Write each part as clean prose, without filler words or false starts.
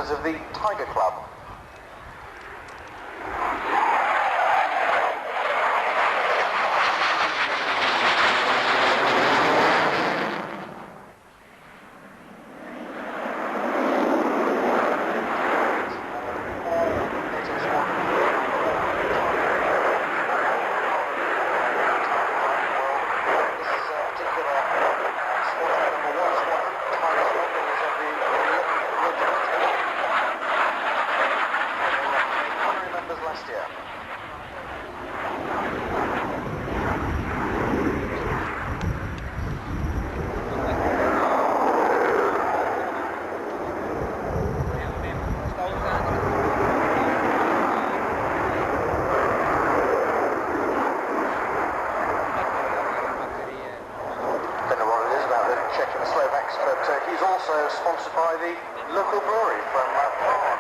members of the Tiger Club. But he's also sponsored by the local brewery from Prague.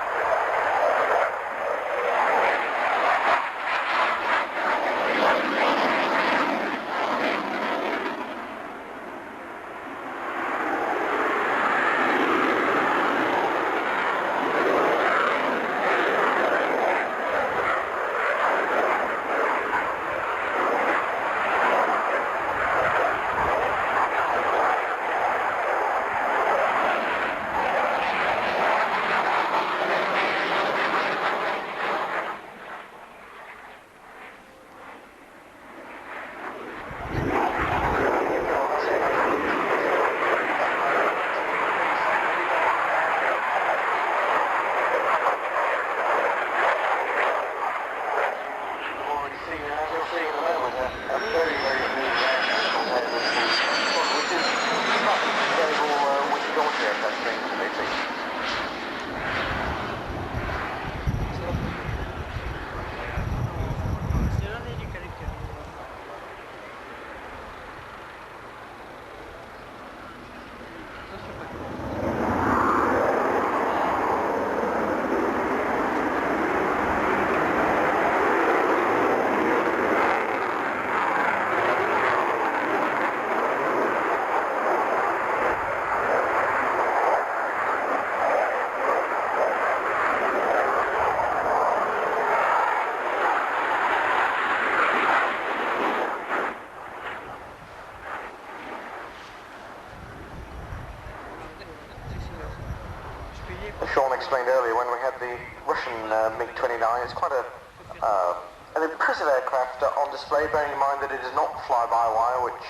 Sean explained earlier when we had the Russian MiG-29, it's quite an impressive aircraft on display, bearing in mind that it is not fly-by-wire, which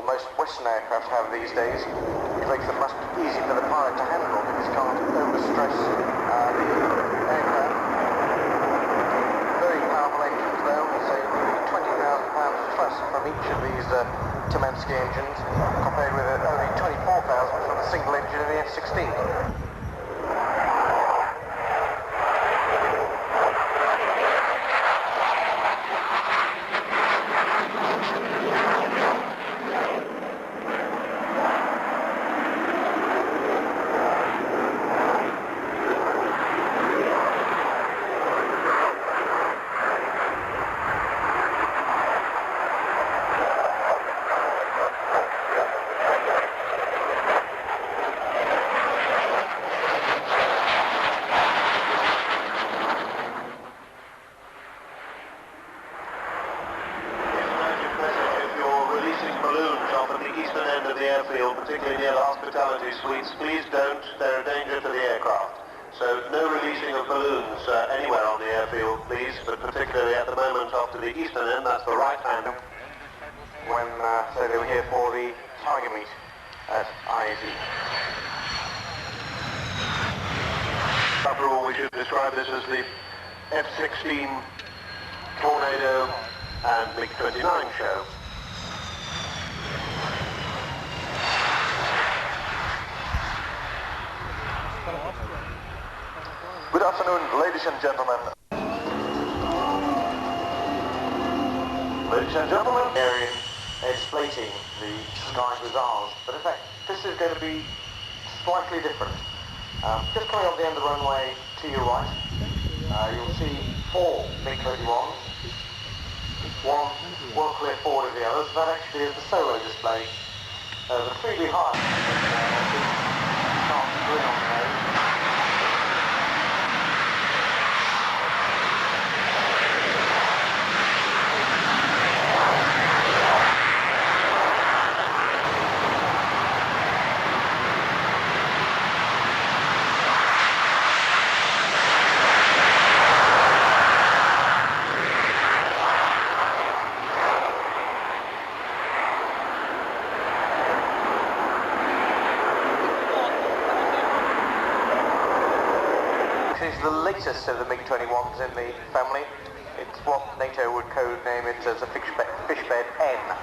most Western aircraft have these days, which makes them much easier for the pilot to handle because he can't overstress the aircraft. Very powerful engines though, say 20,000 pounds plus from each of these Timensky engines, compared with only 24,000 from the single engine of the F-16. Airfield, particularly near the hospitality suites, please don't. They're a danger to the aircraft. So no releasing of balloons anywhere on the airfield, please, but particularly at the moment after the eastern end, that's the right hand. When so they were here for the Tiger meet at IAZ. After all, we should describe this as the F-16 Tornado and MiG-29 show. Good afternoon, ladies and gentlemen. Ladies and gentlemen, area explating the Sky Bazaars, but in fact, this is going to be slightly different. Just coming off the end of the runway to your right, you'll see 4 MiG-21s, one well clear forward of the others. That actually is the solo display. The 3 behind, starts green on the nose. consists of the MiG-21s in the family. It's what NATO would codename it as a fishbed N.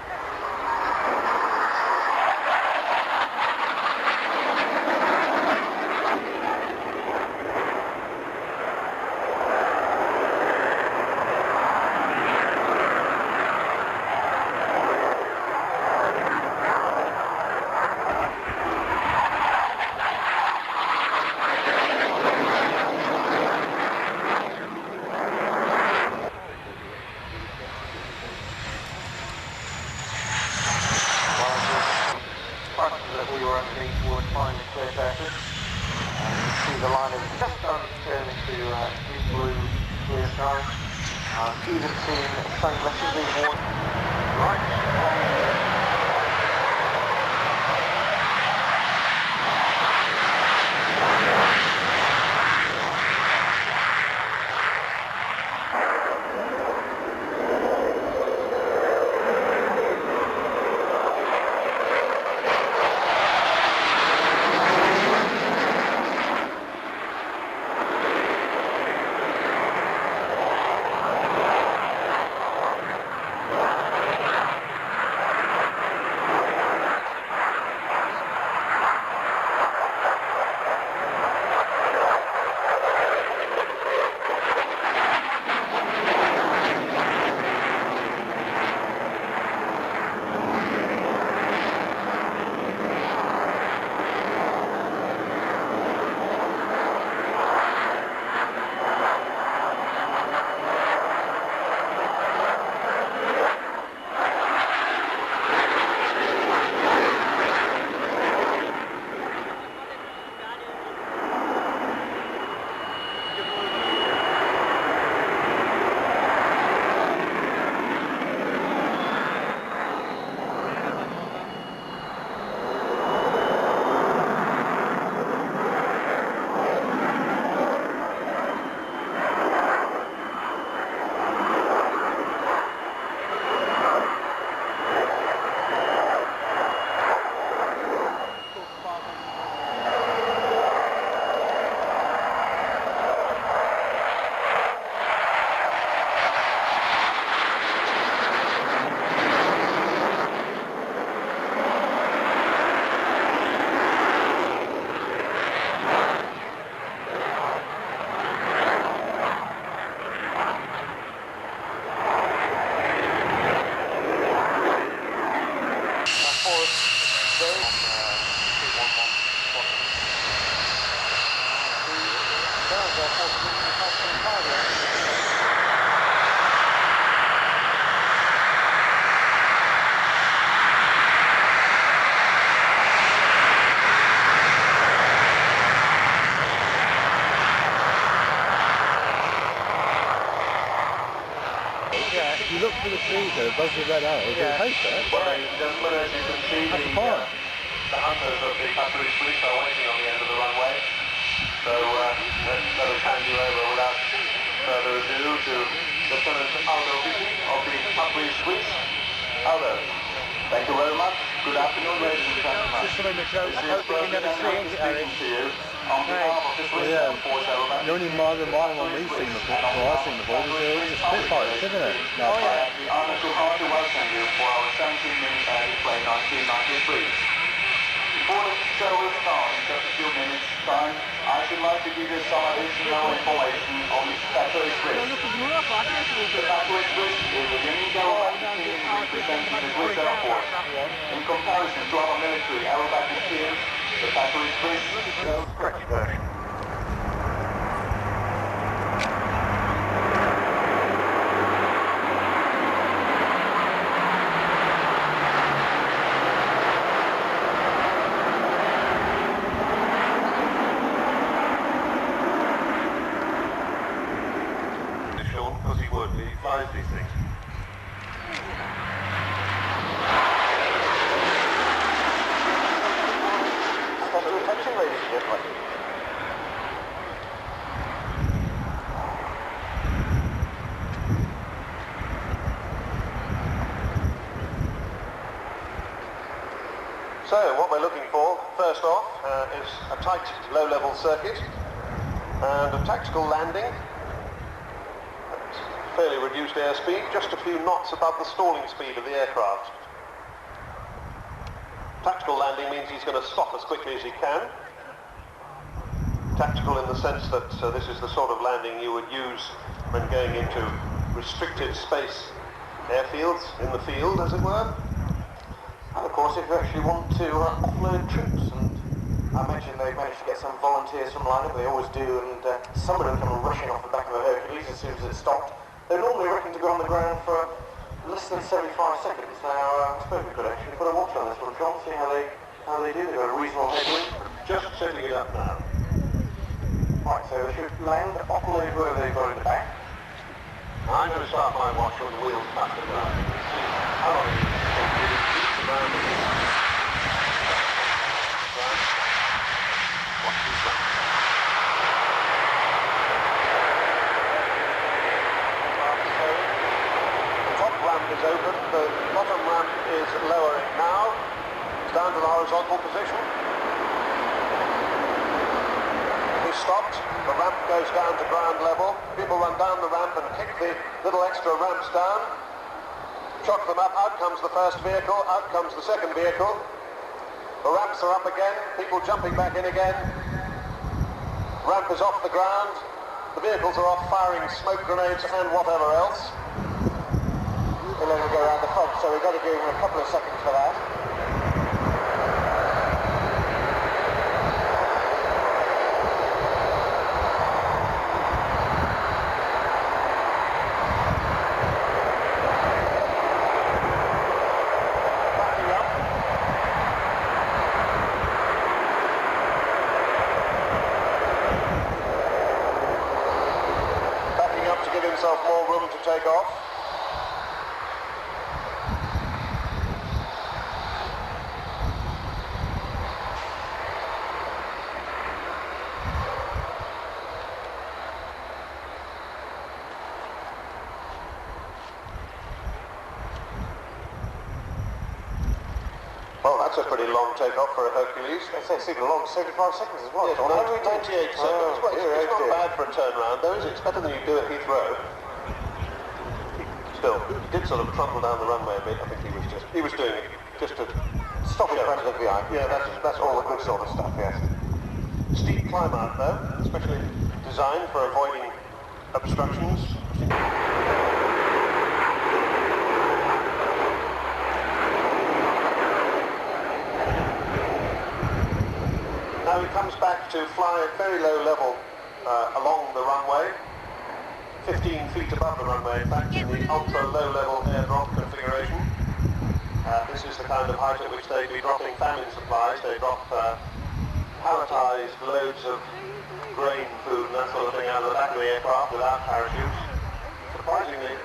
That we were underneath would find a clear surface. You can see the line is just starting to turn into deep blue clear sky. Even seeing sunglasses being worn. Right. You look for the freezer, it does the red arrow, Yeah. it's a paper. Well, gentlemen, as you can see, That's the fine. hunters of the factory police are waiting on the end of the runway. So let us hand you over without further ado to Lieutenant Aldo Vicky of the factory police. Aldo, thank you very much. Good afternoon, ladies and gentlemen. Just something that goes, I This hope is that you never see President it, Harry Harry. speaking to you on behalf of the police Yeah. force element. The only mine one we've seen before, well, I've seen before, is the Spitfires, isn't it? No. Oh, yeah. The honor to heartily welcome you for our 17-minute display 1993. Before the show will start in just a few minutes' time, I should like to give you some additional information on the factory Swiss. The factory Swiss is a unique aerobatic team representing the Swiss Air Force. In comparison to other military aerobatic teams, the factory Swiss is a stretch version. Because he would, he flies these things. Stand to attention, ladies and gentlemen. So, what we're looking for, first off, is a tight low-level circuit. And a tactical landing at fairly reduced airspeed, just a few knots above the stalling speed of the aircraft. Tactical landing means he's going to stop as quickly as he can. Tactical in the sense that this is the sort of landing you would use when going into restricted space airfields, in the field as it were. And of course if you actually want to offload troops, and I mentioned they've managed to get some volunteers from London, they always do, and some of them come rushing off the back of a Hercules as soon as it's stopped. They're normally reckoned to go on the ground for less than 75 seconds. Now, I suppose we could actually put a watch on this one, John, see how they do. They've got a reasonable headwind. Just setting it up now. Right, so they should land, offload whoever they've got in the back. I'm going to start my watch when the wheels touch the ground. How long is it? Watch this one. The top ramp is open, the bottom ramp is lowering now. It's down to the horizontal position. He's stopped, the ramp goes down to ground level. People run down the ramp and kick the little extra ramps down. Chock them up, out comes the first vehicle, out comes the second vehicle. The ramps are up again, people jumping back in again. Ramp is off the ground. The vehicles are off firing smoke grenades and whatever else. They'll only go around the front, so we've got to give them a couple of seconds for that. More room to take off. Well, that's a pretty long takeoff for a Hercules. It's even long, 75 seconds as well. Yes, 98 seconds. Well, it's not bad for a turnaround, though, is it? It's better than you do at Heathrow. Still, he did sort of trundle down the runway a bit. I think he was doing it just to Stop in front of the VI. Yeah, that's all the good sort of stuff, yes. Steep climb out, though, especially designed for avoiding obstructions. Now he comes back to fly at very low level along the runway, 15 feet above the runway, in fact, in the ultra-low level airdrop configuration. This is the kind of height at which they'd be dropping famine supplies. They drop palletized loads of grain, food and that sort of thing out of the back of the aircraft without parachutes. Surprisingly,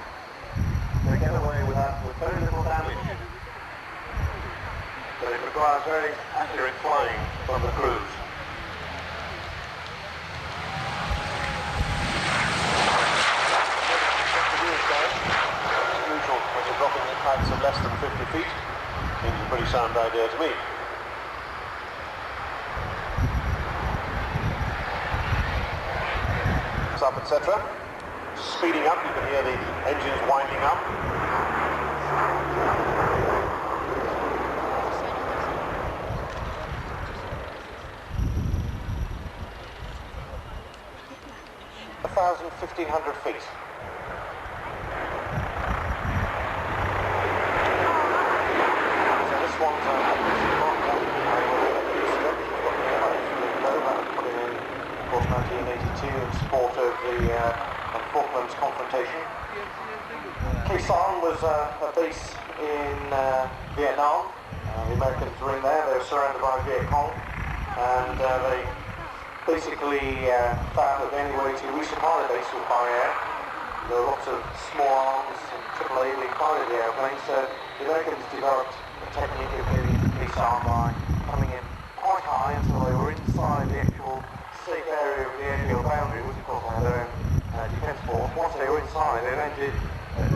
they get away with very little damage. But it requires very accurate flying from the crews. Usual when you're dropping at heights of less than 50 feet. Seems a pretty sound idea to me. Up, etc. Speeding up, you can hear the engines winding up. A 1,500 feet. So this one's of course 1982 in support of the Falklands confrontation. Quezon was a base in Vietnam. The Americans were in there, they were surrounded by Viet Cong, and they basically found that the only way to resupply the base was by air. There were lots of small arms and AAA being fired at the airplane, so the Americans developed a technique of getting into Quezon by coming in quite high until they were inside the actual safe area of the airfield boundary, which of course they had their own defence force. Once they were inside, they then did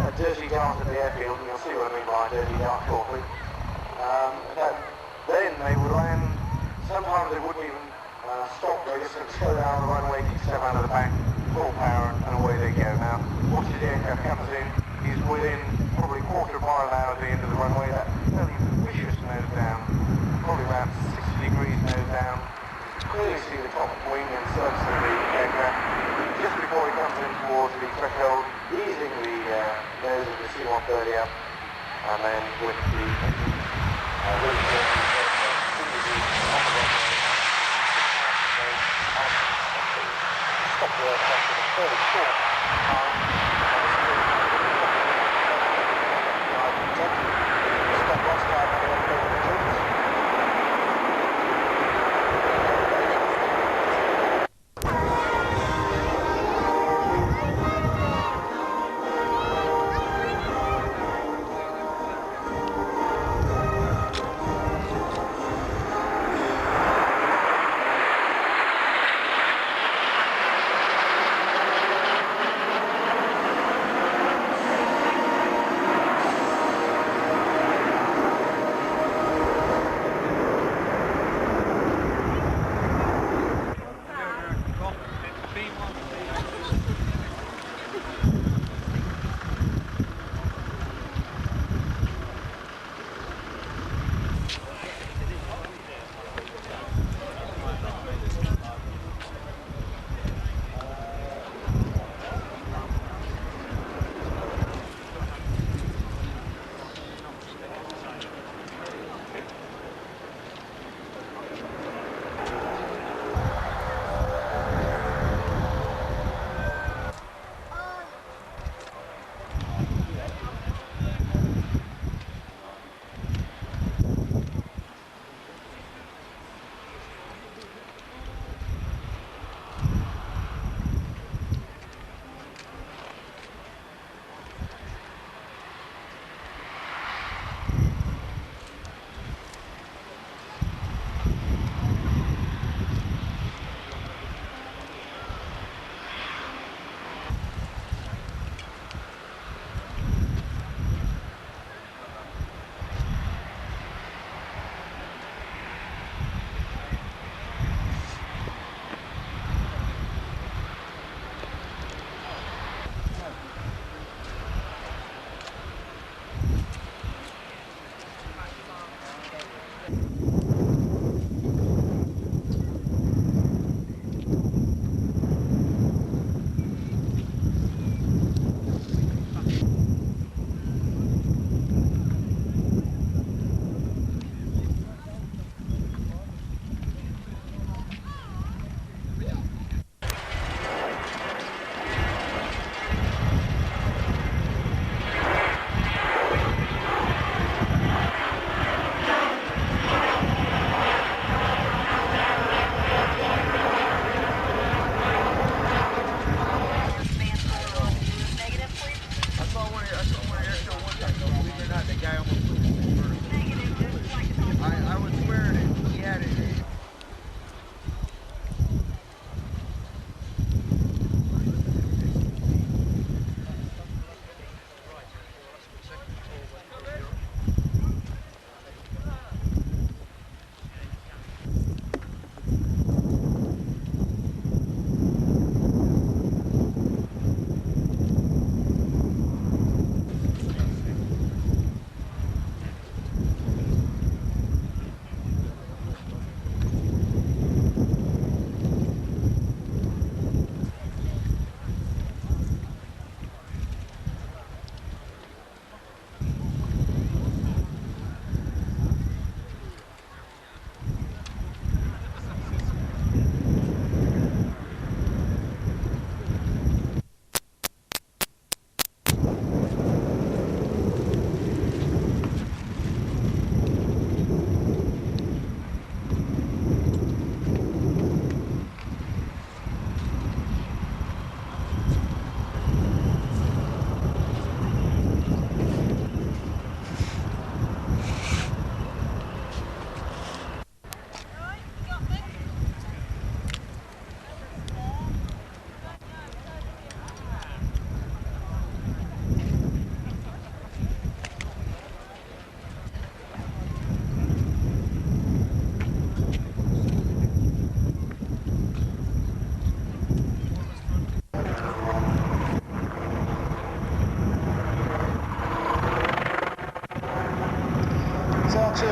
a dirty dart at the airfield, and you'll see what I mean by a dirty dart shortly. Then they would land, sometimes they wouldn't even stop, they just slow down the runway, keep step out of radio now. Watches the aircraft comes in, he's within probably quarter of a mile now at the end of the runway. That fairly vicious nose down, probably around 60 degrees nose down. Clearly see the top wing and surface of the aircraft. Just before he comes in towards the threshold, easing the nose of the C-130 up, and then with the stop the aircraft in a fairly short time. Stop last time on the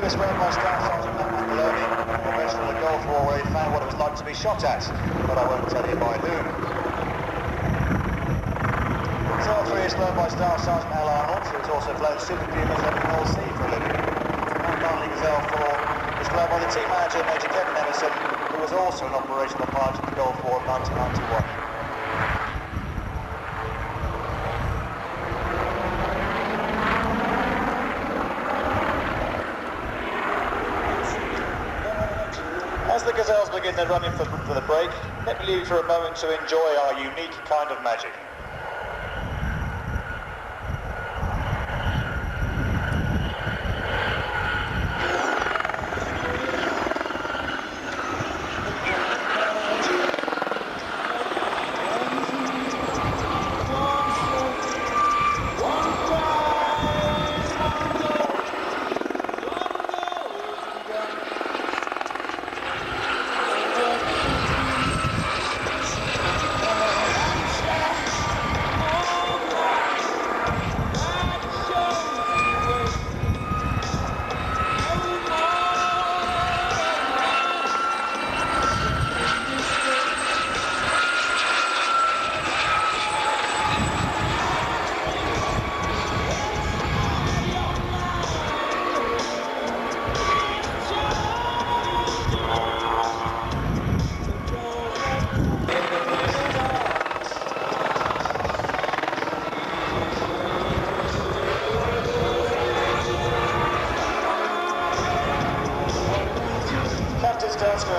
previous work by Staff Sergeant Maloney, a veteran of the Gulf War, where he found what it was like to be shot at, but I won't tell you by whom. Gazelle 3 is flown by Staff Sergeant Al Arnold, who has also flown Super Pumas over the North Sea for a living. And finally, Gazelle 4 is flown by the team manager, Major Kevin Emerson, who was also an operational pilot in the Gulf War of 1991. As the Gazelles begin their running for the break, let me leave you for a moment to enjoy our unique kind of magic.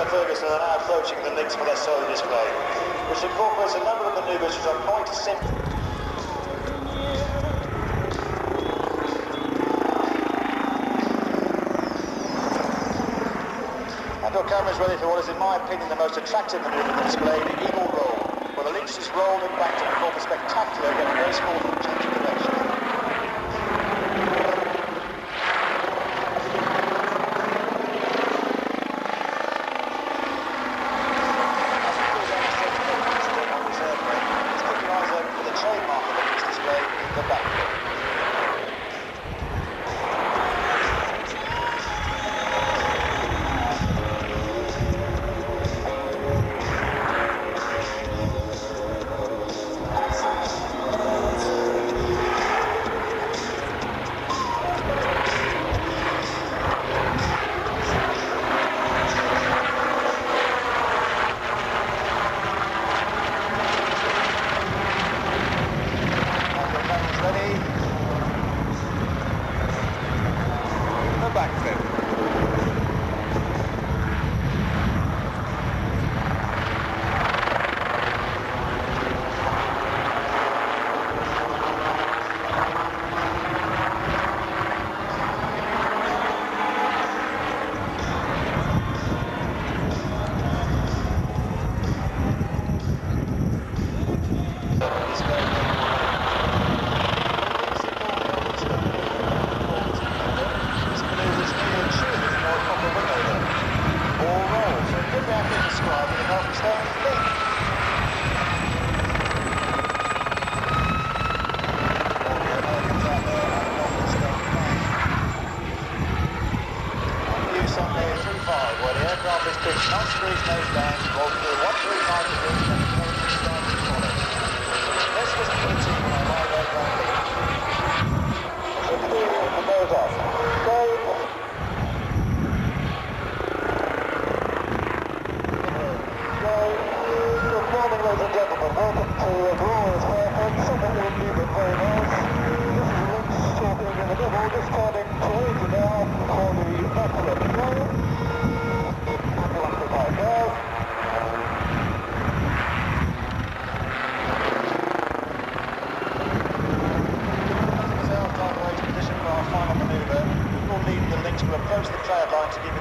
Ferguson are now approaching the links for their solar display, which incorporates a number of manoeuvres which are quite simple. And your camera is ready for what is, in my opinion, the most attractive manoeuvre in the display, the eagle roll, where the links is rolled and back to perform a spectacular yet graceful change of direction.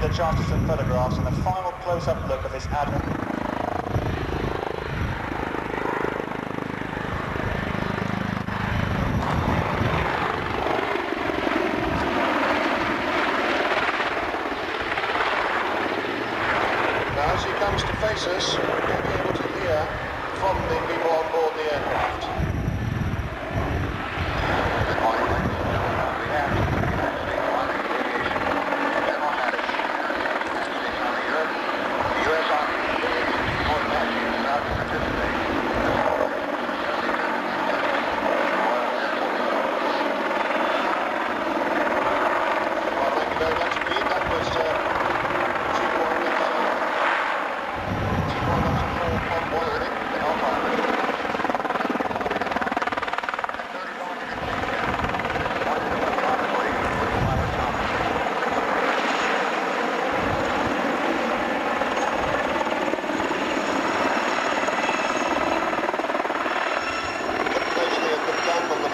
Chance to some photographs and a final close-up look of this admiral. Now as he comes to face us, we'll be able to hear from the people on board the aircraft.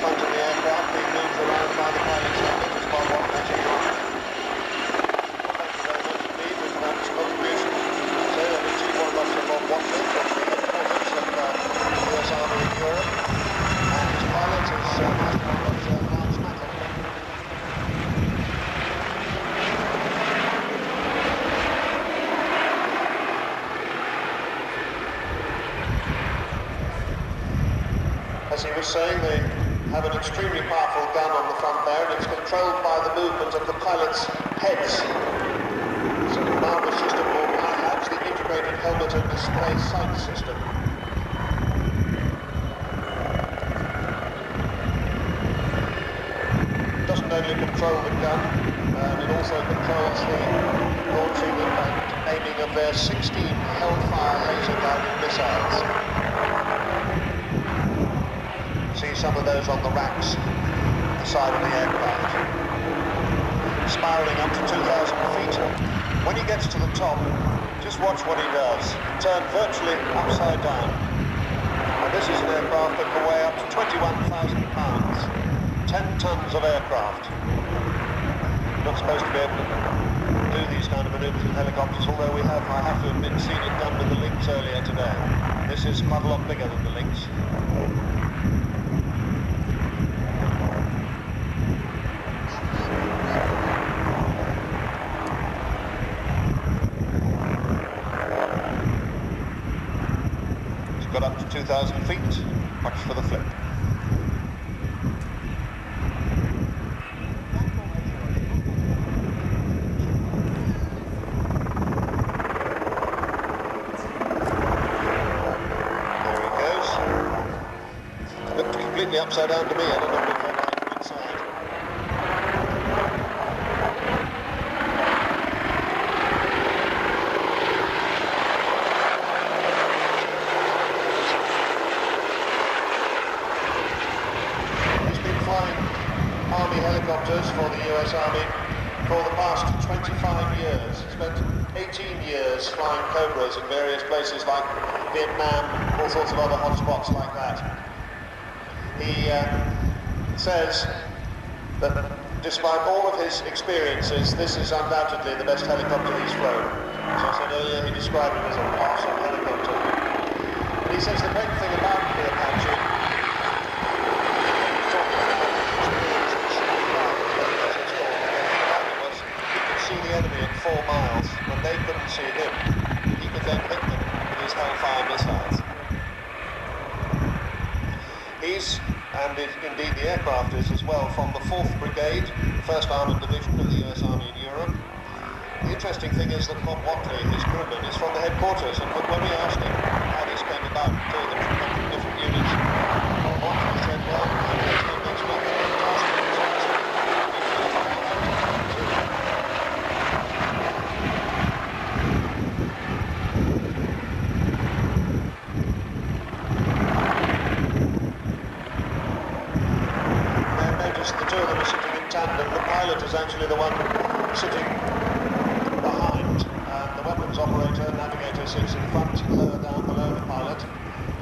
front of the aircraft being moved around by the pilot's helmet as Bob Watt mentioned on. Thank you very much indeed for that contribution. So the Chief Warrant Officer Bob Watley from the headquarters of the US Army in Europe, and his pilot is Master Warrant Officer Lance Mather. As he was saying, they have an extremely powerful gun on the front there, and it's controlled by the movement of the pilots' heads. So the marvelous system called IHABS, the Integrated Helmet and Display Sight System. It doesn't only control the gun, it also controls the launching and aiming of their 16 Hellfire laser-guided missiles. See some of those on the racks at the side of the aircraft. Spiralling up to 2,000 feet. When he gets to the top, just watch what he does. Turn virtually upside down. And this is an aircraft that can weigh up to 21,000 pounds. 10 tons of aircraft. Not supposed to be able to do these kind of manoeuvres with helicopters, although we have, I have to admit, seen it done with the Lynx earlier today. This is quite a lot bigger than the Lynx. Got up to 2,000 feet, watch for the flip. There he goes. Looked completely upside down to me, I don't know if I'm lying inside. Army helicopters for the US Army for the past 25 years. Spent 18 years flying Cobras in various places like Vietnam, all sorts of other hotspots like that. He says that despite all of his experiences, this is undoubtedly the best helicopter he's flown. As I said earlier, he described it as an awesome helicopter. And he says the great thing about the Apache the enemy at 4 miles when they couldn't see him. He could then hit them with his Hellfire missiles. He's, and indeed the aircraft is as well, from the 4th Brigade, 1st Armoured Division of the US Army in Europe. The interesting thing is that Bob Watley, his crewman, is from the headquarters, and when we asked him how this came about, two of them from different units, Bob Watley said, well, I'm going to next week. The two of them are sitting in tandem. The pilot is actually the one sitting behind, and the weapons operator, navigator, sits in front, lower down below the pilot.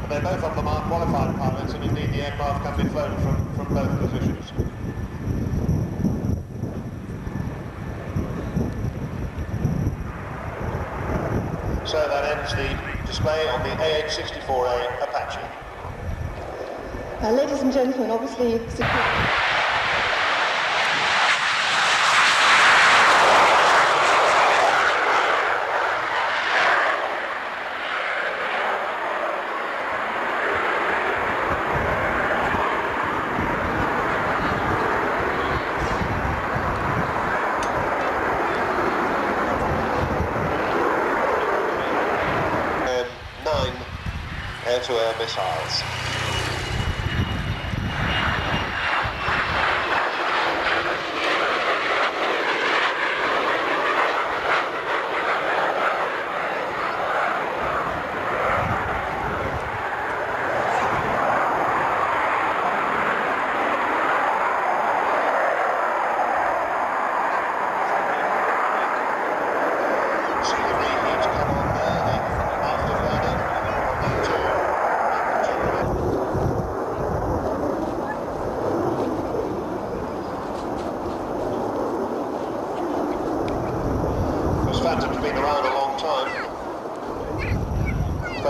And they both of them are qualified pilots, and indeed the aircraft can be flown from both positions. So that ends the display on the AH-64A Apache. Ladies and gentlemen, obviously and 9 air-to-air missiles.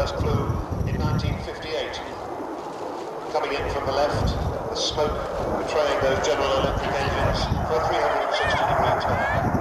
first flew in 1958. Coming in from the left, the smoke betraying those General Electric engines for a 360-degree turn.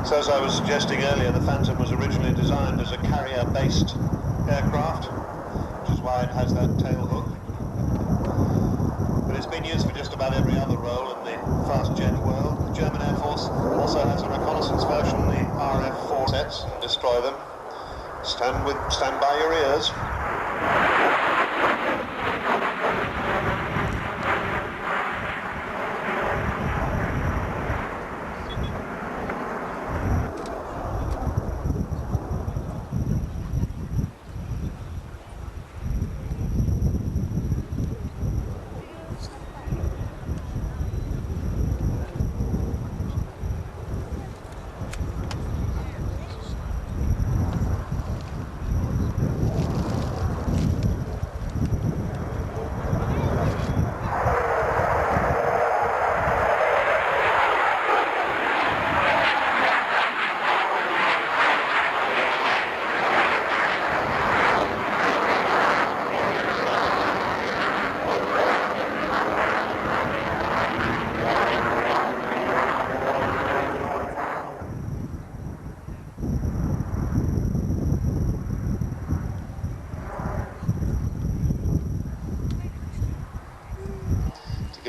So as I was suggesting earlier, the Phantom was originally designed as a carrier-based aircraft, which is why it has that tail hook. But it's been used for just about every other role in the fast jet world. The German Air Force also has a reconnaissance version, the RF-4 sets, and destroy them. Stand by your ears.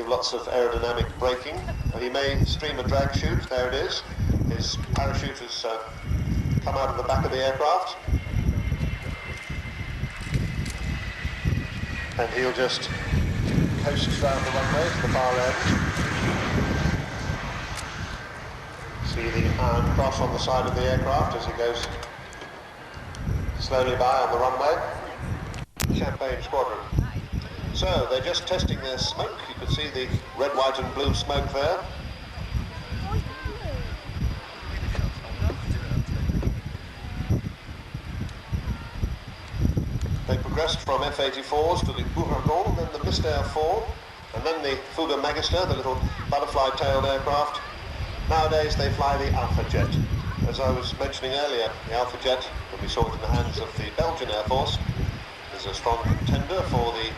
Lots of aerodynamic braking. He may stream a drag chute, there it is. His parachute has come out of the back of the aircraft. And he'll just coast round the runway to the far end. See the iron cross on the side of the aircraft as he goes slowly by on the runway. Champagne Squadron. So they're just testing their smoke. You can see the red, white and blue smoke there. They progressed from F-84s to the Ouragan, then the Mystère 4, and then the Fouga Magister, the little butterfly-tailed aircraft. Nowadays they fly the Alpha Jet. As I was mentioning earlier, the Alpha Jet, when we saw it in the hands of the Belgian Air Force, is a strong contender for the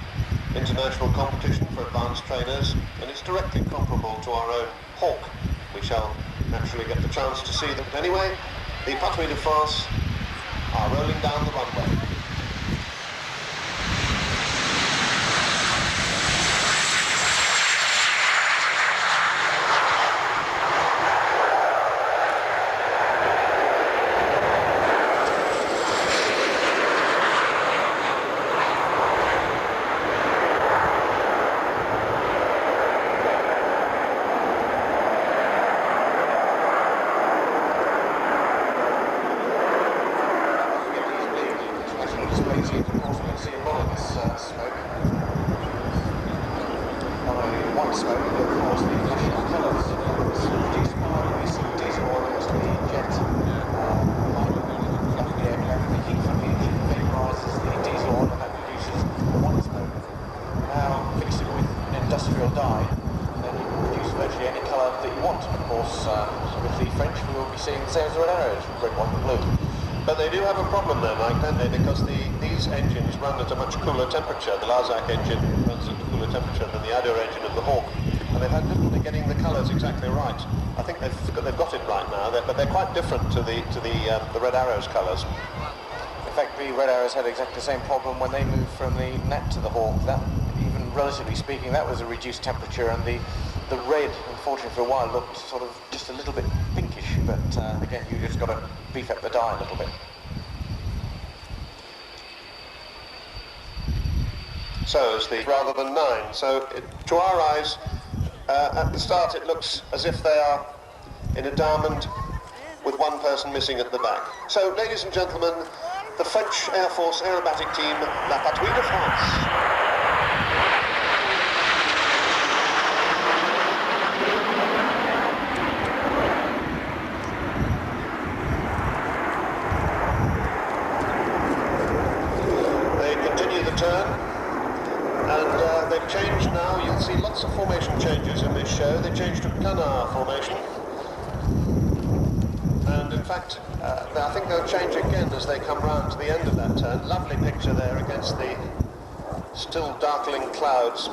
international competition for advanced trainers, and it's directly comparable to our own Hawk. We shall naturally get the chance to see them. Anyway, the Patrouille de France are rolling down the runway. But they do have a problem there, Mike, don't they? Because these engines run at a much cooler temperature. The Larzac engine runs at a cooler temperature than the Adair engine of the Hawk. And they've had difficulty getting the colours exactly right. I think they've got it right now, but they're quite different to the Red Arrow's colours. In fact, the Red Arrows had exactly the same problem when they moved from the Nat to the Hawk. That, even relatively speaking, that was a reduced temperature, and the the red, unfortunately, for a while looked sort of just a little bit pinkish, but again, you just got to beef up the dye a little bit. So is the rather than 9. So to our eyes, at the start it looks as if they are in a diamond with one person missing at the back. So, ladies and gentlemen, the French Air Force aerobatic team, La Patrouille de France. And they've changed now. You'll see lots of formation changes in this show. They changed to canard formation, and in fact I think they'll change again as they come round to the end of that turn. Lovely picture there against the still darkling clouds.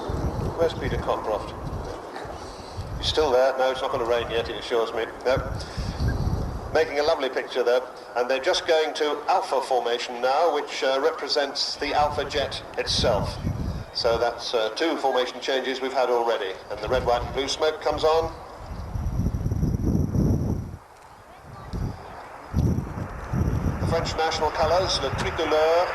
Where's Peter Cockcroft? He's still there? No, it's not going to rain yet, he assures me. No. Making a lovely picture there, and they're just going to alpha formation now, which represents the alpha jet itself. So that's 2 formation changes we've had already, and the red, white and blue smoke comes on. The French national colours, le tricolore.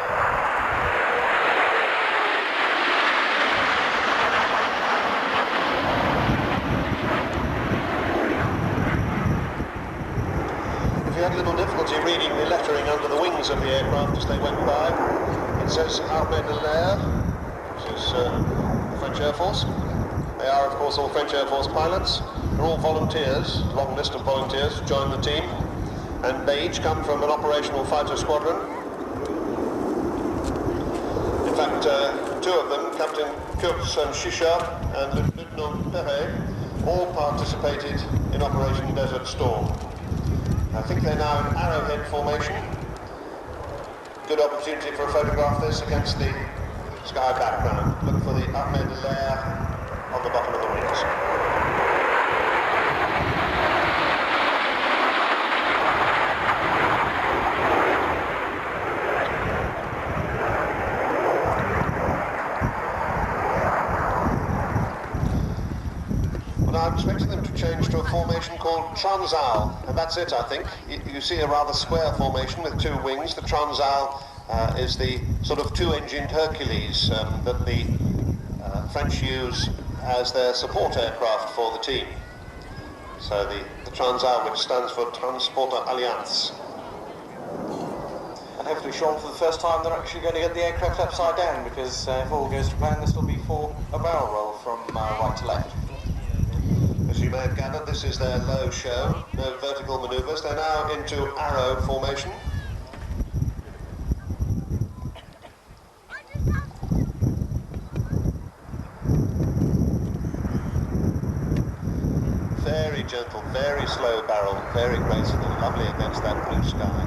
If you had a little difficulty reading the lettering under the wings of the aircraft as they went by, it says Armée de l'Air, which is the French Air Force. They are, of course, all French Air Force pilots. They're all volunteers, long list of volunteers to join the team, and they each come from an operational fighter squadron. In fact, 2 of them, Captain Kurtz and Shisha and Lieutenant Perret, all participated in Operation Desert Storm. I think they're now in arrowhead formation. Good opportunity for a photograph this against the sky background. Look for the Armée de l'Air on the bottom of the wings. Well, I'm expecting them to change to a formation called Transal, and that's it, I think. You see a rather square formation with 2 wings. The Transal is the sort of 2-engined Hercules that the French use as their support aircraft for the team. So the Transal, which stands for Transporter Alliance. And hopefully, Sean, for the first time they're actually going to get the aircraft upside down, because if all goes to plan, this will be for a barrel roll from right to left. As you may have gathered, this is their low show, no vertical manoeuvres. They're now into arrow formation. Very gentle, very slow barrel, very graceful, lovely against that blue sky.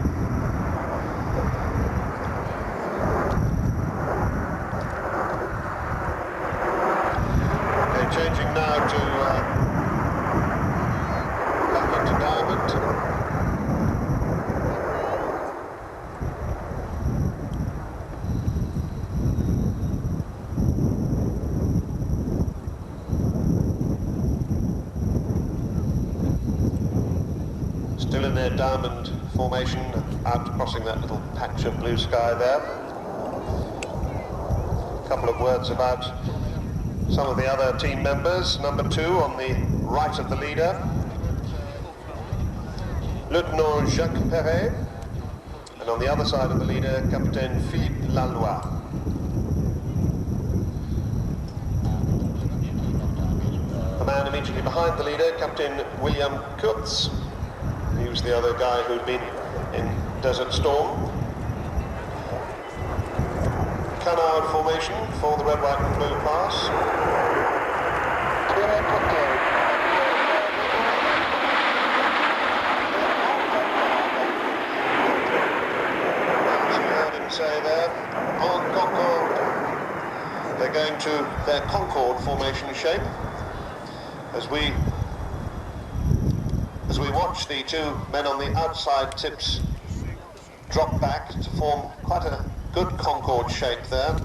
Okay, changing now to back into diamond. Still in their diamond formation, out crossing that little patch of blue sky there. A couple of words about some of the other team members. Number 2 on the right of the leader, Lieutenant Jacques Perret, and on the other side of the leader, Captain Philippe Laloy. The man immediately behind the leader, Captain William Kurtz. He was the other guy who'd been in Desert Storm. Canard formation for the red, white and blue pass. As you heard him say there, en Concorde. They're going to their Concorde formation shape. As we watch the 2 men on the outside tips drop back to form quite a good Concorde shape there.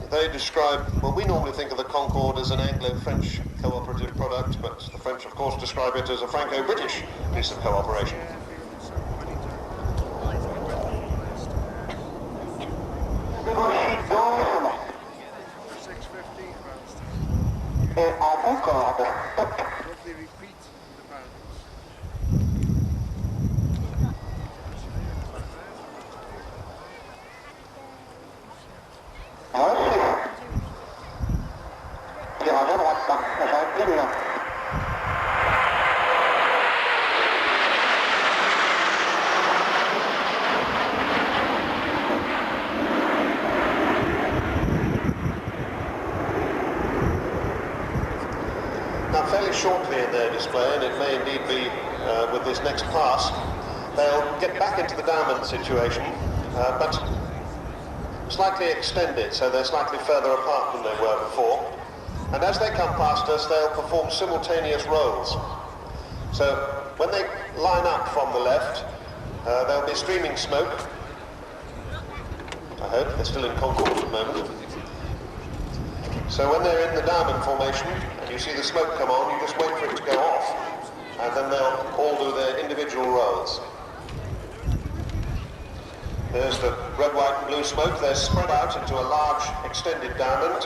they describe, well, we normally think of the Concorde as an Anglo-French cooperative product, but the French, of course, describe it as a Franco-British piece of cooperation. Now, fairly shortly in their display, and it may indeed be with this next pass, they'll get back into the diamond situation, but slightly extended, so they're slightly further apart than they were before. And as they come past us, they'll perform simultaneous rolls. So when they line up from the left, there'll be streaming smoke. I hope they're still in Concorde at the moment. So when they're in the diamond formation, and you see the smoke come on, you just wait for it to go off, and then they'll all do their individual rolls. There's the red, white and blue smoke. They're spread out into a large extended diamond.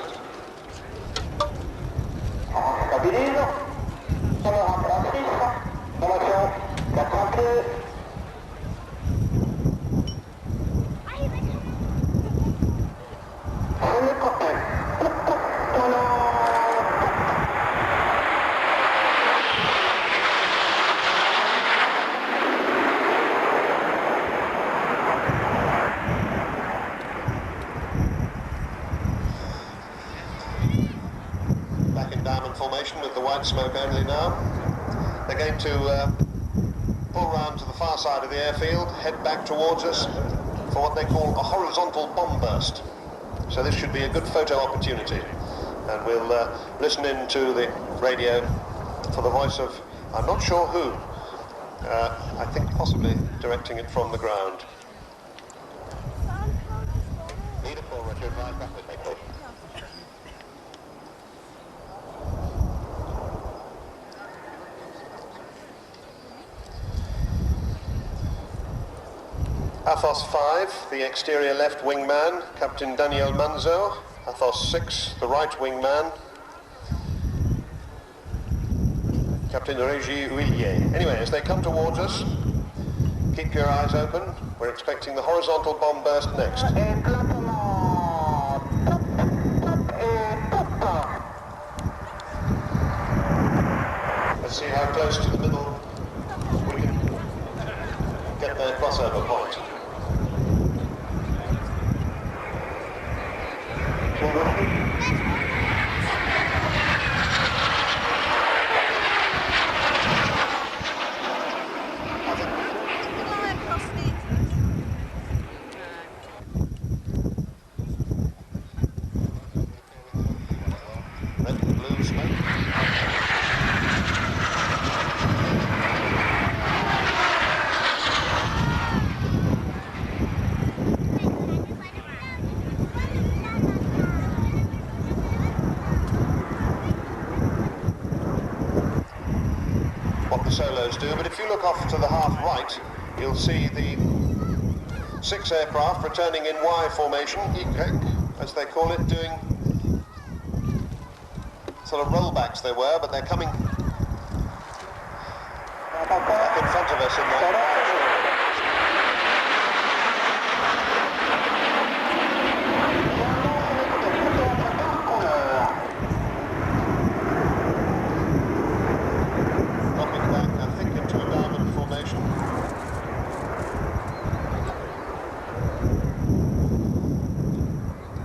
Formation with the white smoke only now. They're going to pull round to the far side of the airfield, head back towards us for what they call a horizontal bomb burst. So this should be a good photo opportunity. And we'll listen in to the radio for the voice of, I'm not sure who, I think possibly directing it from the ground. Need a forward, you're right back with me, please. Athos 5, the exterior left wingman, Captain Daniel Manzo. Athos 6, the right wingman, Captain Régis Huillier. Anyway, as they come towards us, keep your eyes open. We're expecting the horizontal bomb burst next. Let's see how close to the middle we can get their crossover point. Solos do, but if you look off to the half right, you'll see the 6 aircraft returning in Y formation, Y, as they call it, doing sort of rollbacks they were, but they're coming back in front of us in that.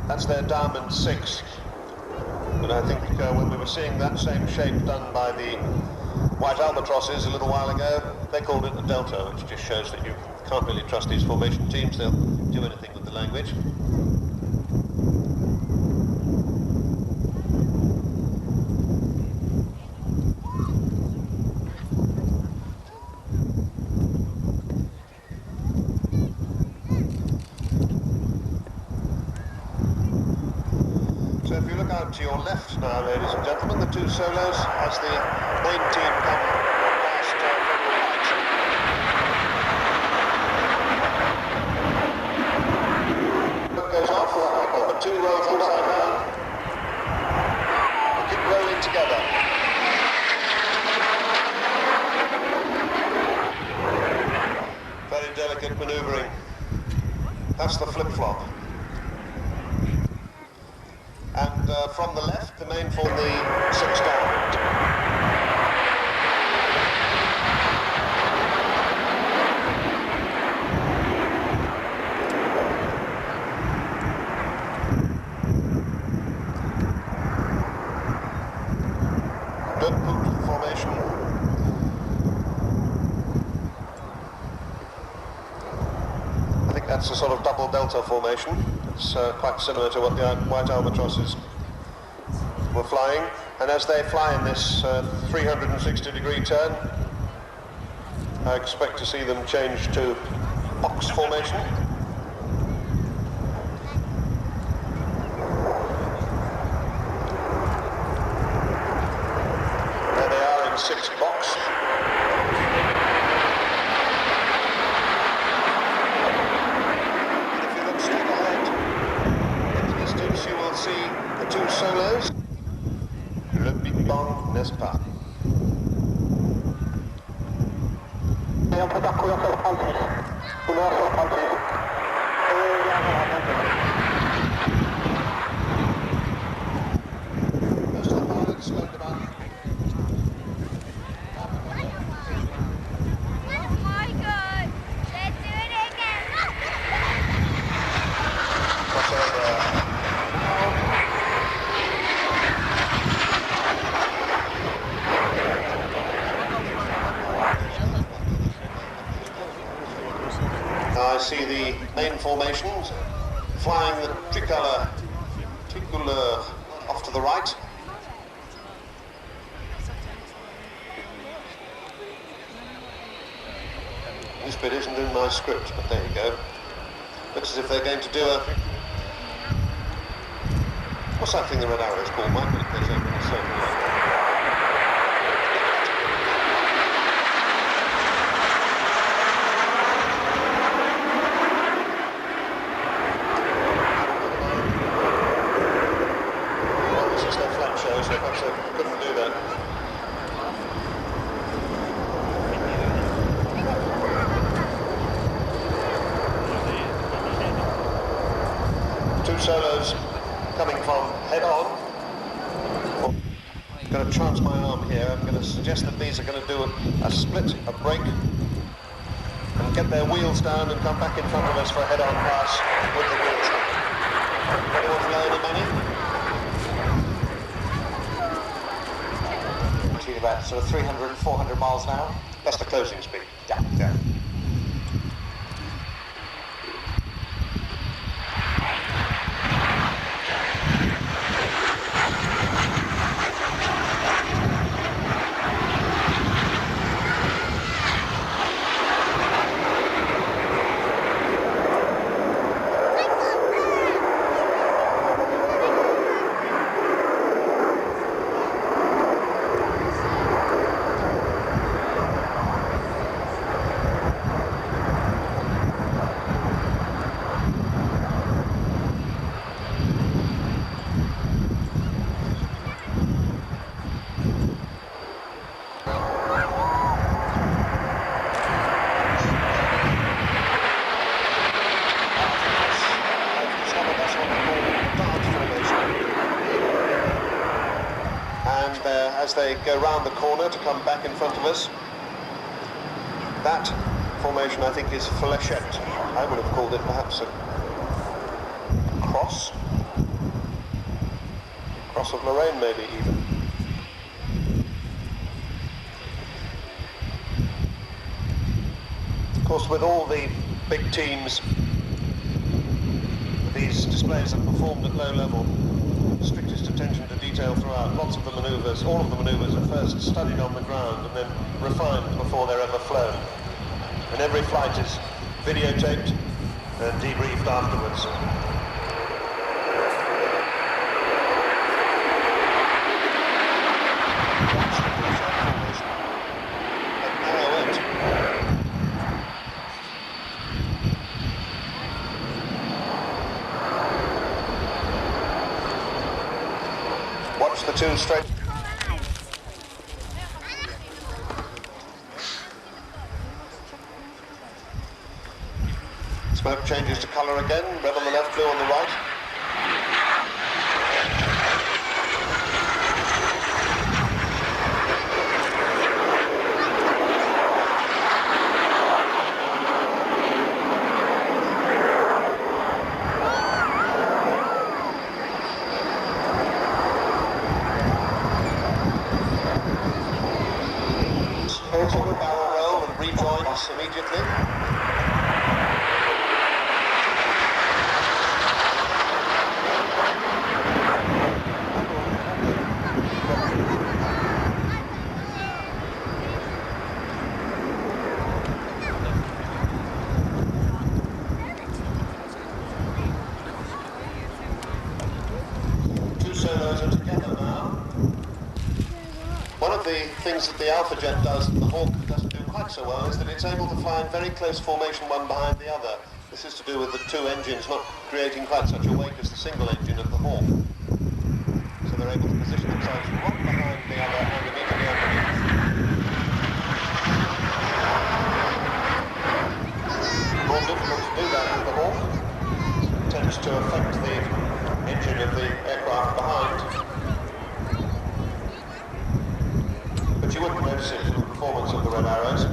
That's their Diamond 6. But I think when we were seeing that same shape done by the White Albatrosses a little while ago, they called it the Delta, which just shows that you can't really trust these formation teams. They'll do anything with the language. if you look out to your left now, ladies and gentlemen, the two solos as the main team come past from the right. Look goes off, number 2 rolls upside down. They keep rolling together. Very delicate manoeuvring. That's the flip-flop. And from the left, the main for the 6 down. Good put formation. I think that's a sort of double delta formation. It's quite similar to what the white albatrosses were flying, and as they fly in this 360-degree turn, I expect to see them change to box formation. There they are in 6 box. And if you look straight ahead in the distance, you will see the 2 solos. Le Big Bang, n'est-ce pas? Et on peut parcourir sur le 36. Couleur sur le 36. Most of the pilots learned about I see the main formations flying the tricolor off to the right. This bit isn't in my script, but there you go. Looks as if they're going to do a... What's that thing the red arrow is called, Mike? When it goes over the circle. So perhaps I couldn't do that. Two solos coming from head on. I'm going to chance my arm here. I'm going to suggest that these are going to do a split, a break, and get their wheels down and come back in front of us for a head-on pass with the wheels down. Anyone fly any money? About sort of 300, 400 miles an hour. That's the closing speed. Yeah, yeah. As they go round the corner to come back in front of us. That formation, I think, is flechette. I would have called it perhaps a cross. Cross of Lorraine, maybe, even. Of course, with all the big teams, these displays are performed at low level. Strictest attention to detail throughout. Lots of the manoeuvres, all of the manoeuvres are first studied on the ground and then refined before they're ever flown. And every flight is videotaped and debriefed afterwards. watch the two straight. Smoke changes to colour again, red on the left, blue on the right. Barrel roll and rejoins immediately. Two solos are together now. One of the things that the Alpha Jet does that the Hawk doesn't do quite so well is that it's able to find very close formation one behind the other. This is to do with the two engines not creating quite such a wake as the single engine of the Hawk. So they're able to position themselves one behind the other and immediately underneath. More difficult to do that with the Hawk. It tends to affect the engine of the aircraft behind. But you wouldn't notice it from the performance of the Red Arrows.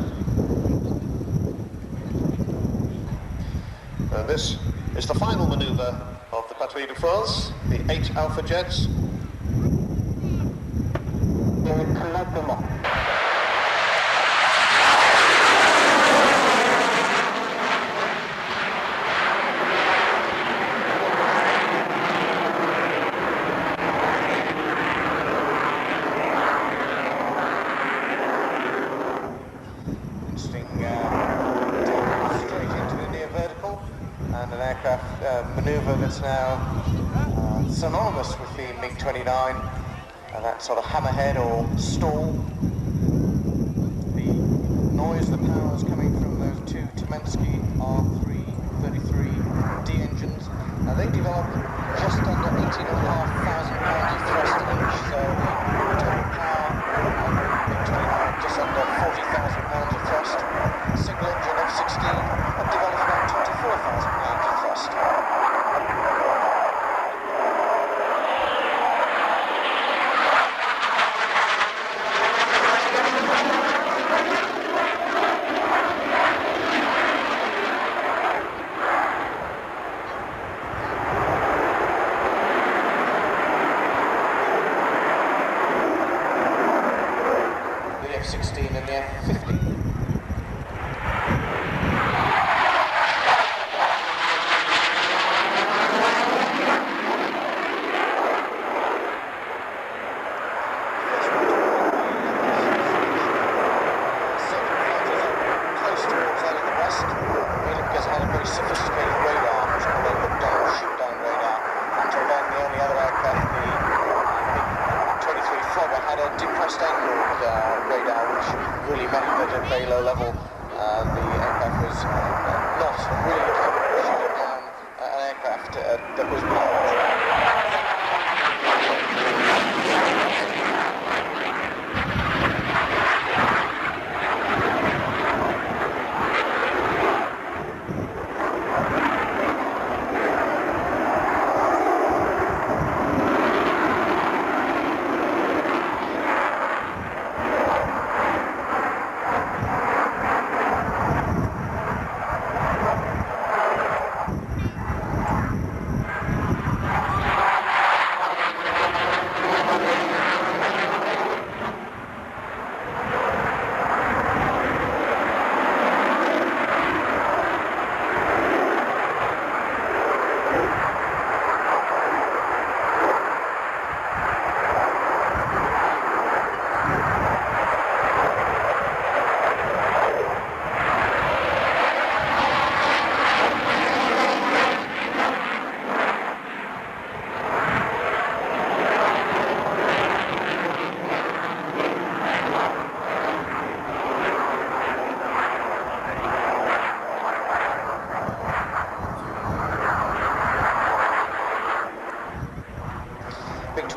And this is the final manoeuvre of the Patrouille de France, the 8 Alpha Jets. And an aircraft manoeuvre that's now synonymous with the MiG-29, and that sort of hammerhead or stall. The noise, the power is coming from those two Tomensky R333D engines. Now they develop just under 18,500 pounds of thrust each, so the total power on the MiG-29 just under 40,000 pounds of thrust. Single engine F-16 that develops about 24,000 pounds of thrust.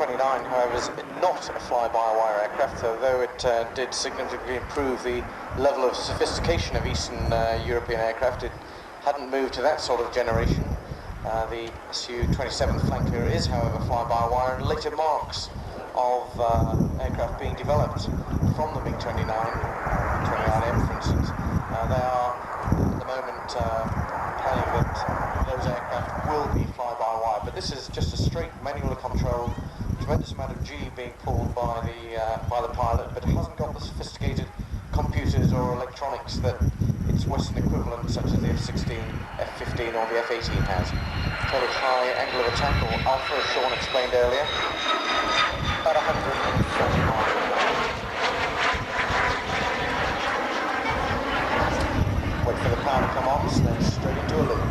MiG-29, however, is not a fly-by-wire aircraft, although it did significantly improve the level of sophistication of Eastern European aircraft. It hadn't moved to that sort of generation. The Su-27 Flanker is, however, fly-by-wire, and later marks of aircraft being developed from the MiG-29, MiG-29M for instance, they are at the moment planning that those aircraft will be fly-by-wire, but this is just a straight manually controlled, tremendous amount of G being pulled by the pilot, but it hasn't got the sophisticated computers or electronics that its Western equivalent, such as the F-16, F-15 or the F-18 has. Fairly high angle of attack, or alpha, as Sean explained earlier, about 140 miles an hour. Wait for the power to come on, so then straight into a loop.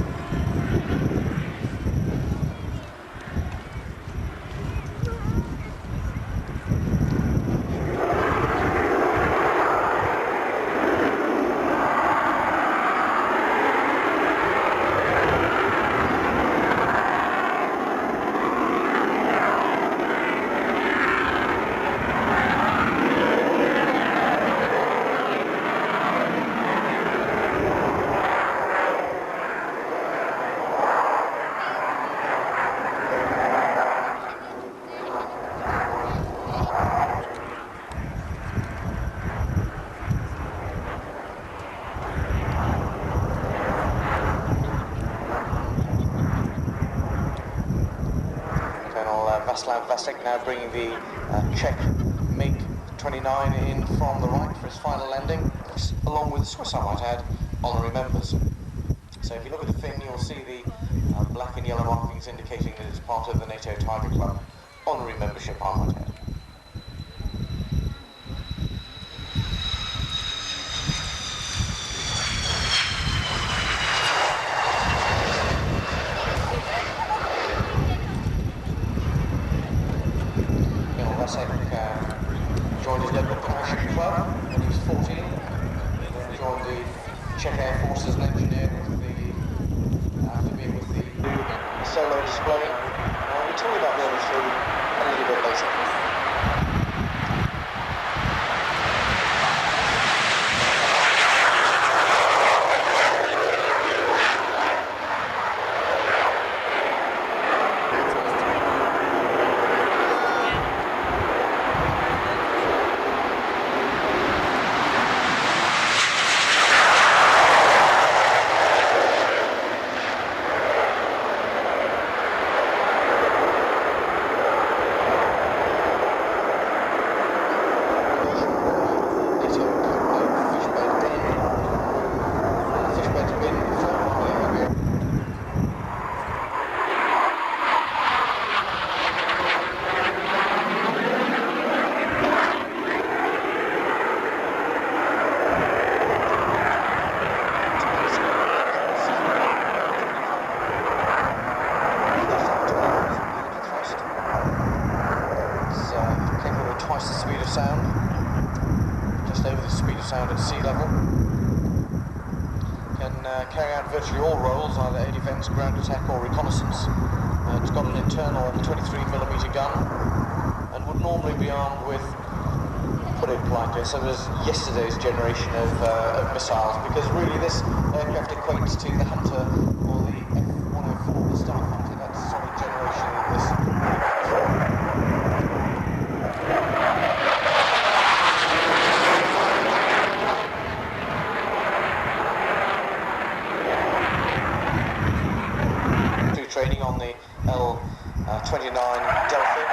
Now bringing the Czech MiG-29 in from the right for his final landing, along with the Swiss, I might add, honorary members. So if you look at the fin, you'll see the black and yellow markings indicating that it's part of the NATO Tiger Club. Honorary membership, I might add. Joined his local parachute club when he was 14, then joined the Czech Air Force as an engineer after being with the solo display. We'll tell you about the other three a little bit later. Twice the speed of sound, just over the speed of sound at sea level. Can carry out virtually all roles, either air defence, ground attack or reconnaissance. It's got an internal 23mm gun and would normally be armed with, put it politely, so there's yesterday's generation of missiles, because really this aircraft equates to the Hunter or the F-104, the Star Hunter. That's the sort of generation that this training on the L-29 Delphi.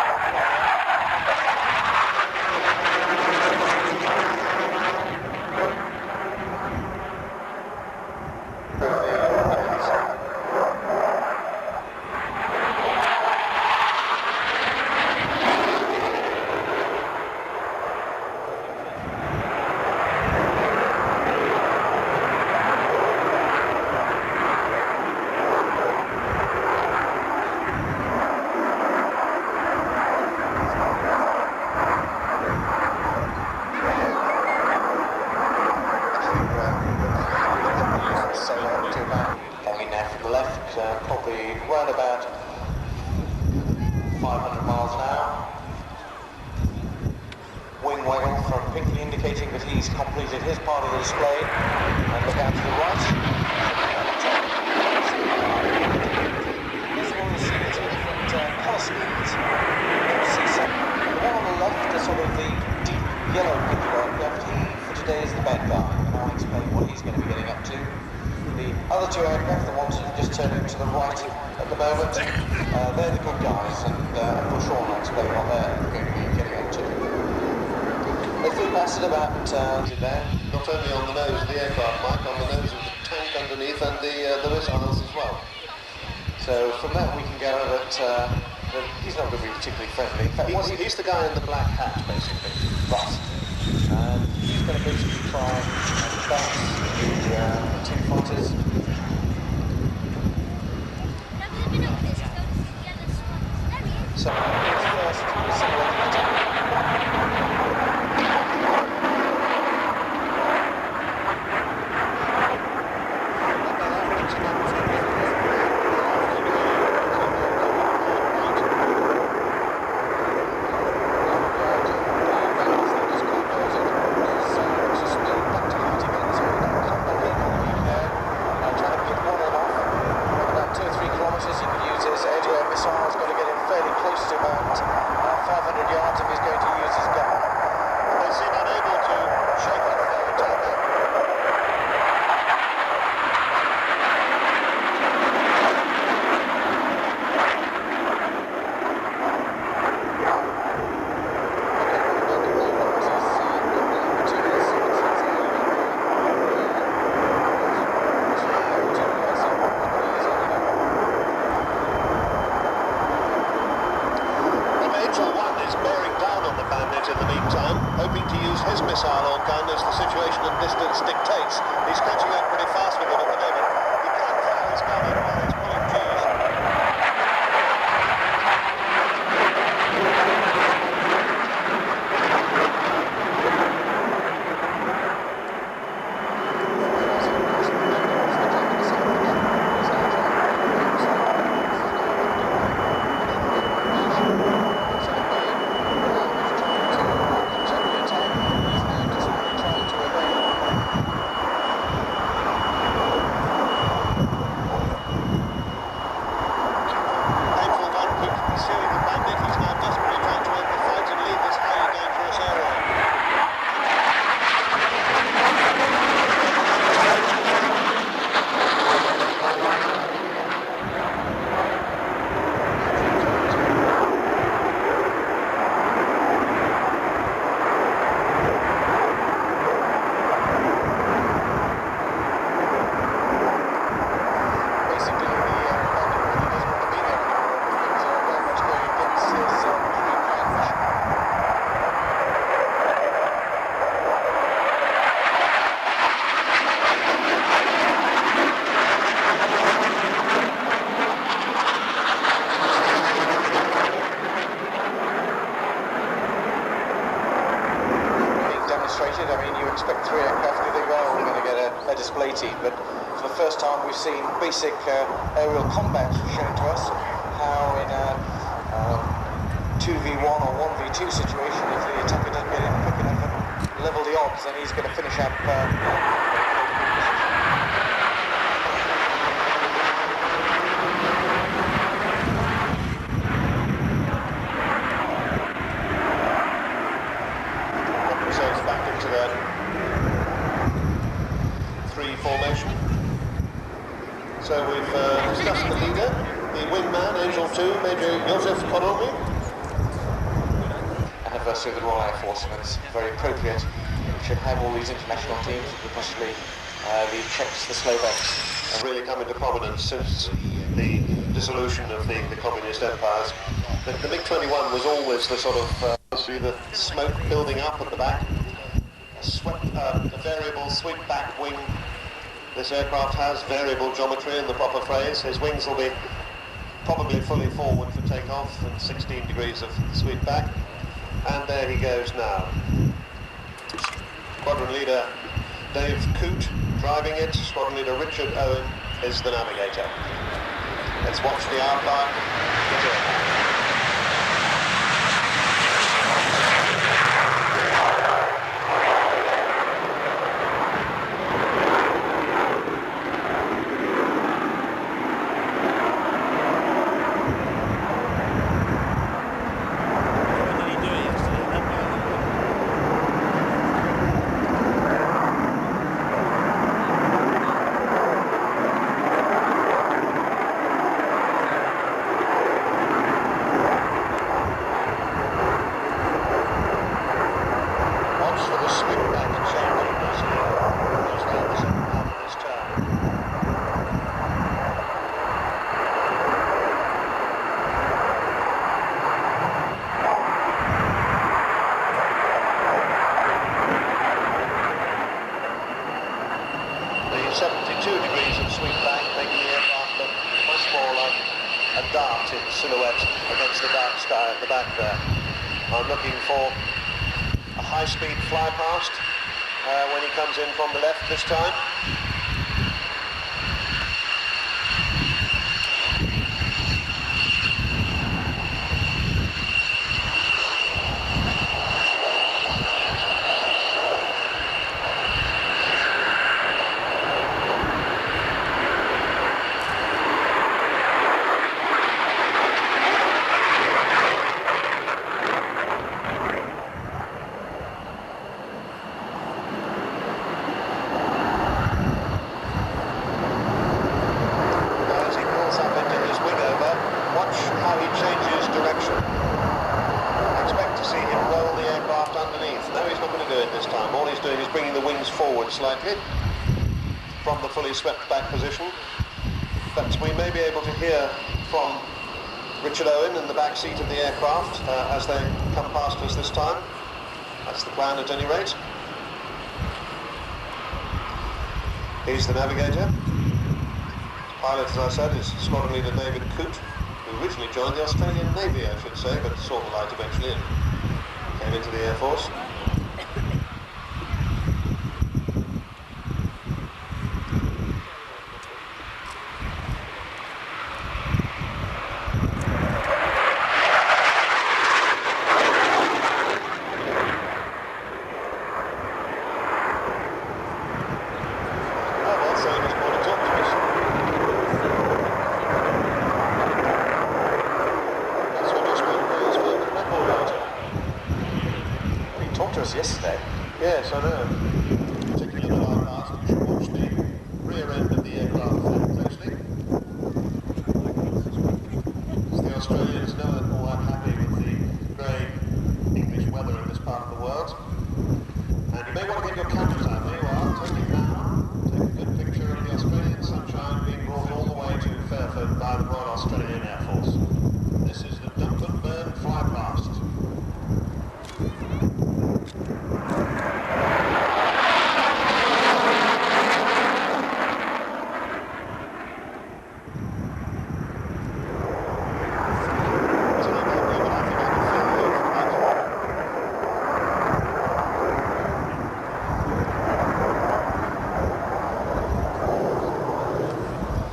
Probably around about 500 miles an hour. indicating that he's completed his part of the display. And look out to the right. This one is seen as different colour schemes. You can see some. The one on the left is sort of the deep yellow picture aircraft. He, for today, is the bad guy, and I'll explain what he's going to be getting up to. The other two aircraft, the ones that are just turning to the right at the moment, they're the good guys, and Uncle Sean will explain what they're going to be getting up to. They flew past it about there. Not only on the nose of the aircraft, Mike, on the nose of the tank underneath and the missiles as well. So from that we can gather that he's not going to be particularly friendly. In fact, He's the guy in the black hat, basically. Right. And he's going to basically try and bounce the two fighters. So first, simulating attack. Seen basic aerial combat shown to us, how in a 2v1 or 1v2 situation, if the attacker doesn't get in quick enough and level the odds, then he's going to finish up themselves back into their 3 formation. So we've discussed the leader, the wingman, Angel 2, Major Joseph Koromi. Anniversary of the Royal Air Force, and it's very appropriate. We should have all these international teams, especially the Czechs, the Slovaks. Have really come into prominence since the dissolution of the communist empires. The MiG-21 was always the sort of the smoke building up at the back, a variable sweep back wing. This aircraft has variable geometry in the proper phrase. His wings will be probably fully forward for takeoff and 16 degrees of sweep back. And there he goes now. Squadron leader Dave Coote driving it. Squadron leader Richard Owen is the navigator. Let's watch the outline. a dart in silhouette against the dark sky at the back there. I'm looking for a high-speed fly past when he comes in from the left this time. Slightly from the fully swept back position, but we may be able to hear from Richard Owen in the back seat of the aircraft as they come past us this time. That's the plan at any rate. He's the navigator. Pilot, as I said, is Squadron Leader David Coote, who originally joined the Australian Navy, I should say, but saw the light eventually and came into the Air Force. Yesterday. Yes, I know. Particularly the fly past. You should watch the rear end of the aircraft very closely. As the Australians know it all unhappy with the grey English weather in this part of the world. And you may want to get your cameras out. There you are. Take it now. Take a good picture of the Australian sunshine being brought all the way to Fairford by the Royal Australian Air Force. This is the Duncan fly past.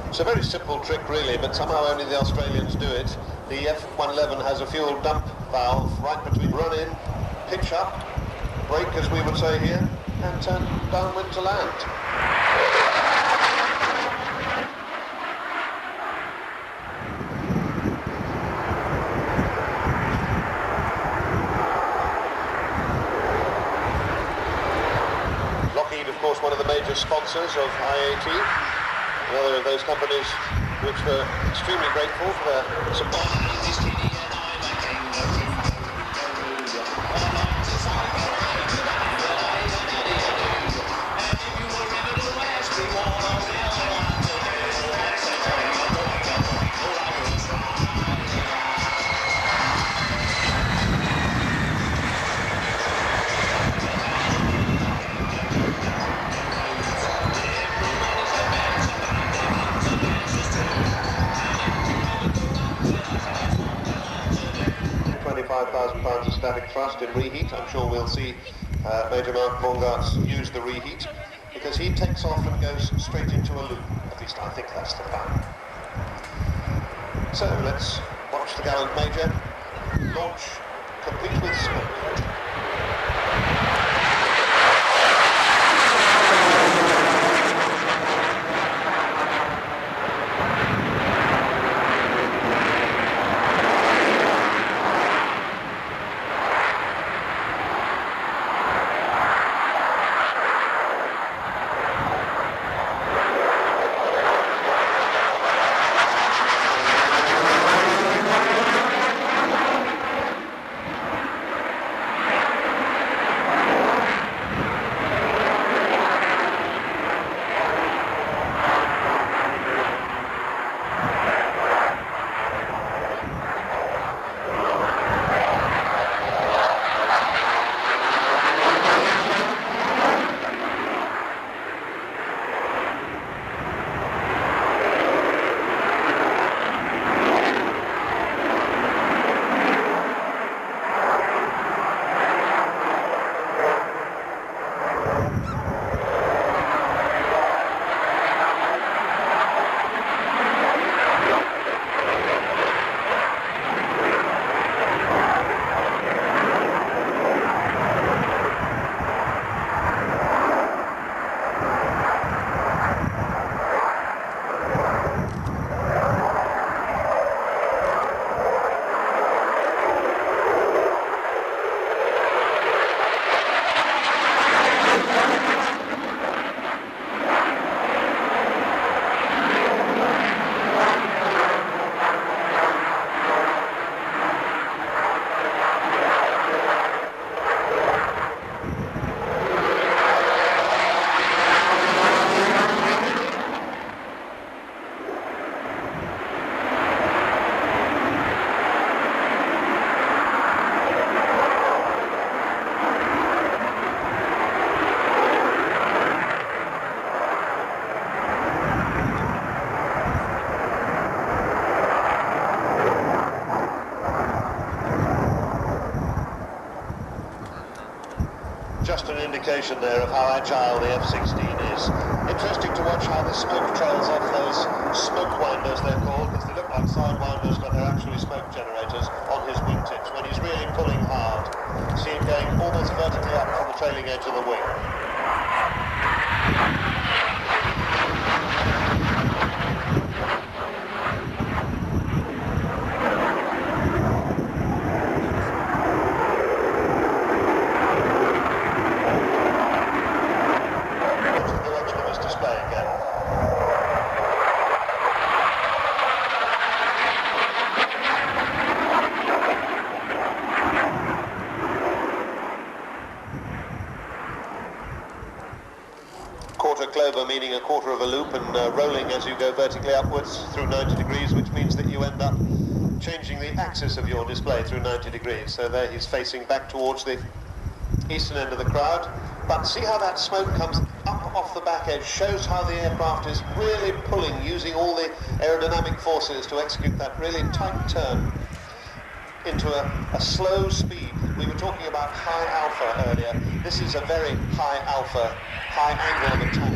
It's a very simple trick really, but somehow only the Australians do it. The F-111 has a fuel dump valve right between run-in, pitch up, brake as we would say here, and turn downwind to land. Lockheed, of course, one of the major sponsors of IAT. Another of those companies which were extremely grateful for their support. £5,000 of static thrust in reheat. I'm sure we'll see Major Mark Bongartz use the reheat because he takes off and goes straight into a loop. At least I think that's the plan. So let's watch the gallant Major launch complete with smoke. indication there of how agile the F-16 is. Interesting to watch how the smoke trails off those smoke winders, they're called, because they look like sidewinders, but they're actually smoke generators on his wingtips when he's really pulling hard. See him going almost vertically up from the trailing edge of the wing. Quarter clover meaning a quarter of a loop, and rolling as you go vertically upwards through 90 degrees, which means that you end up changing the axis of your display through 90 degrees. So there he's facing back towards the eastern end of the crowd. But see how that smoke comes up off the back edge, shows how the aircraft is really pulling, using all the aerodynamic forces to execute that really tight turn into a slow speed. We were talking about high alpha earlier. This is a very high alpha, high angle of attack,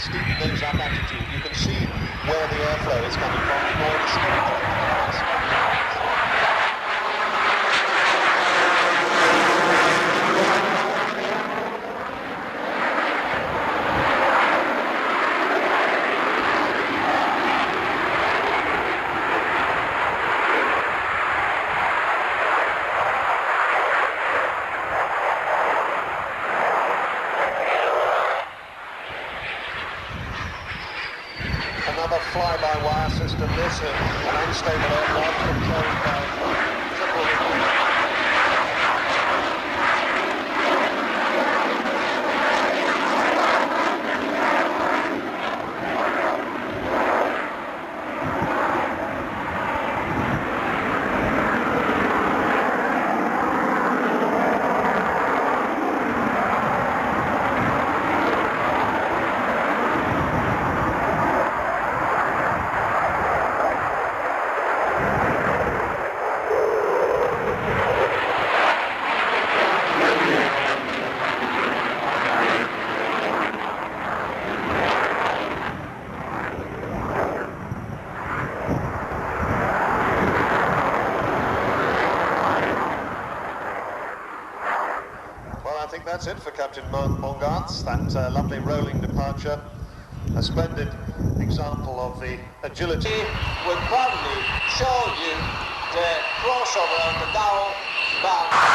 steep nose up attitude. You can see where the airflow is coming from, or the smoke. Another fly-by-wire system, this, an unstable aircraft controlled by triple. I think that's it for Captain Mongarts, that lovely rolling departure, a splendid example of the agility. Will proudly show you the crossover on the Dow bound.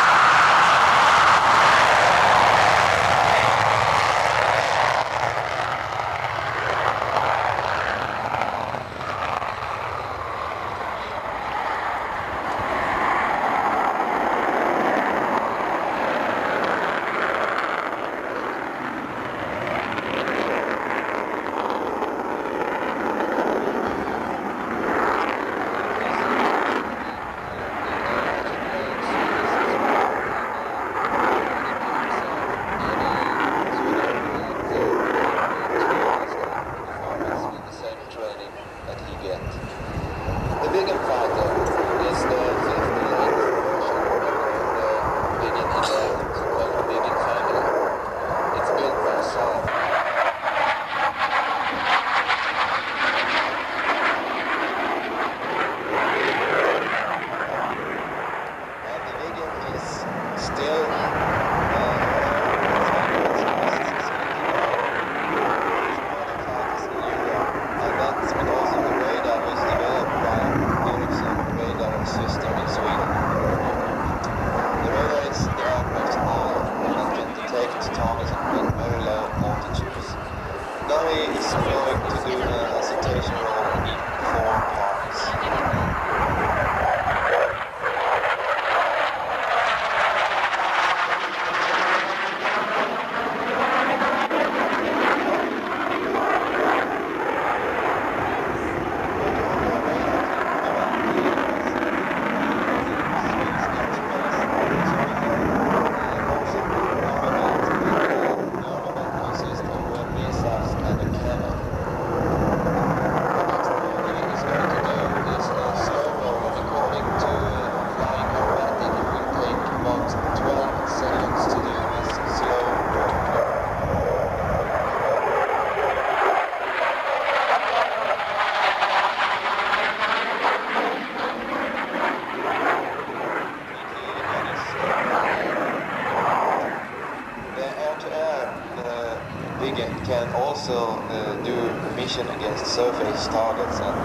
also do mission against surface targets, and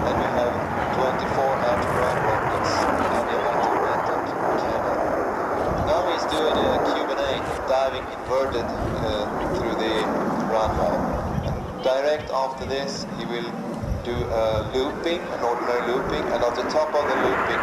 then we have 24 air-to-ground rockets and the automated cannon. Now he's doing a Cuban 8 diving inverted through the runway. And direct after this he will do a looping, an ordinary looping, and on the top of the looping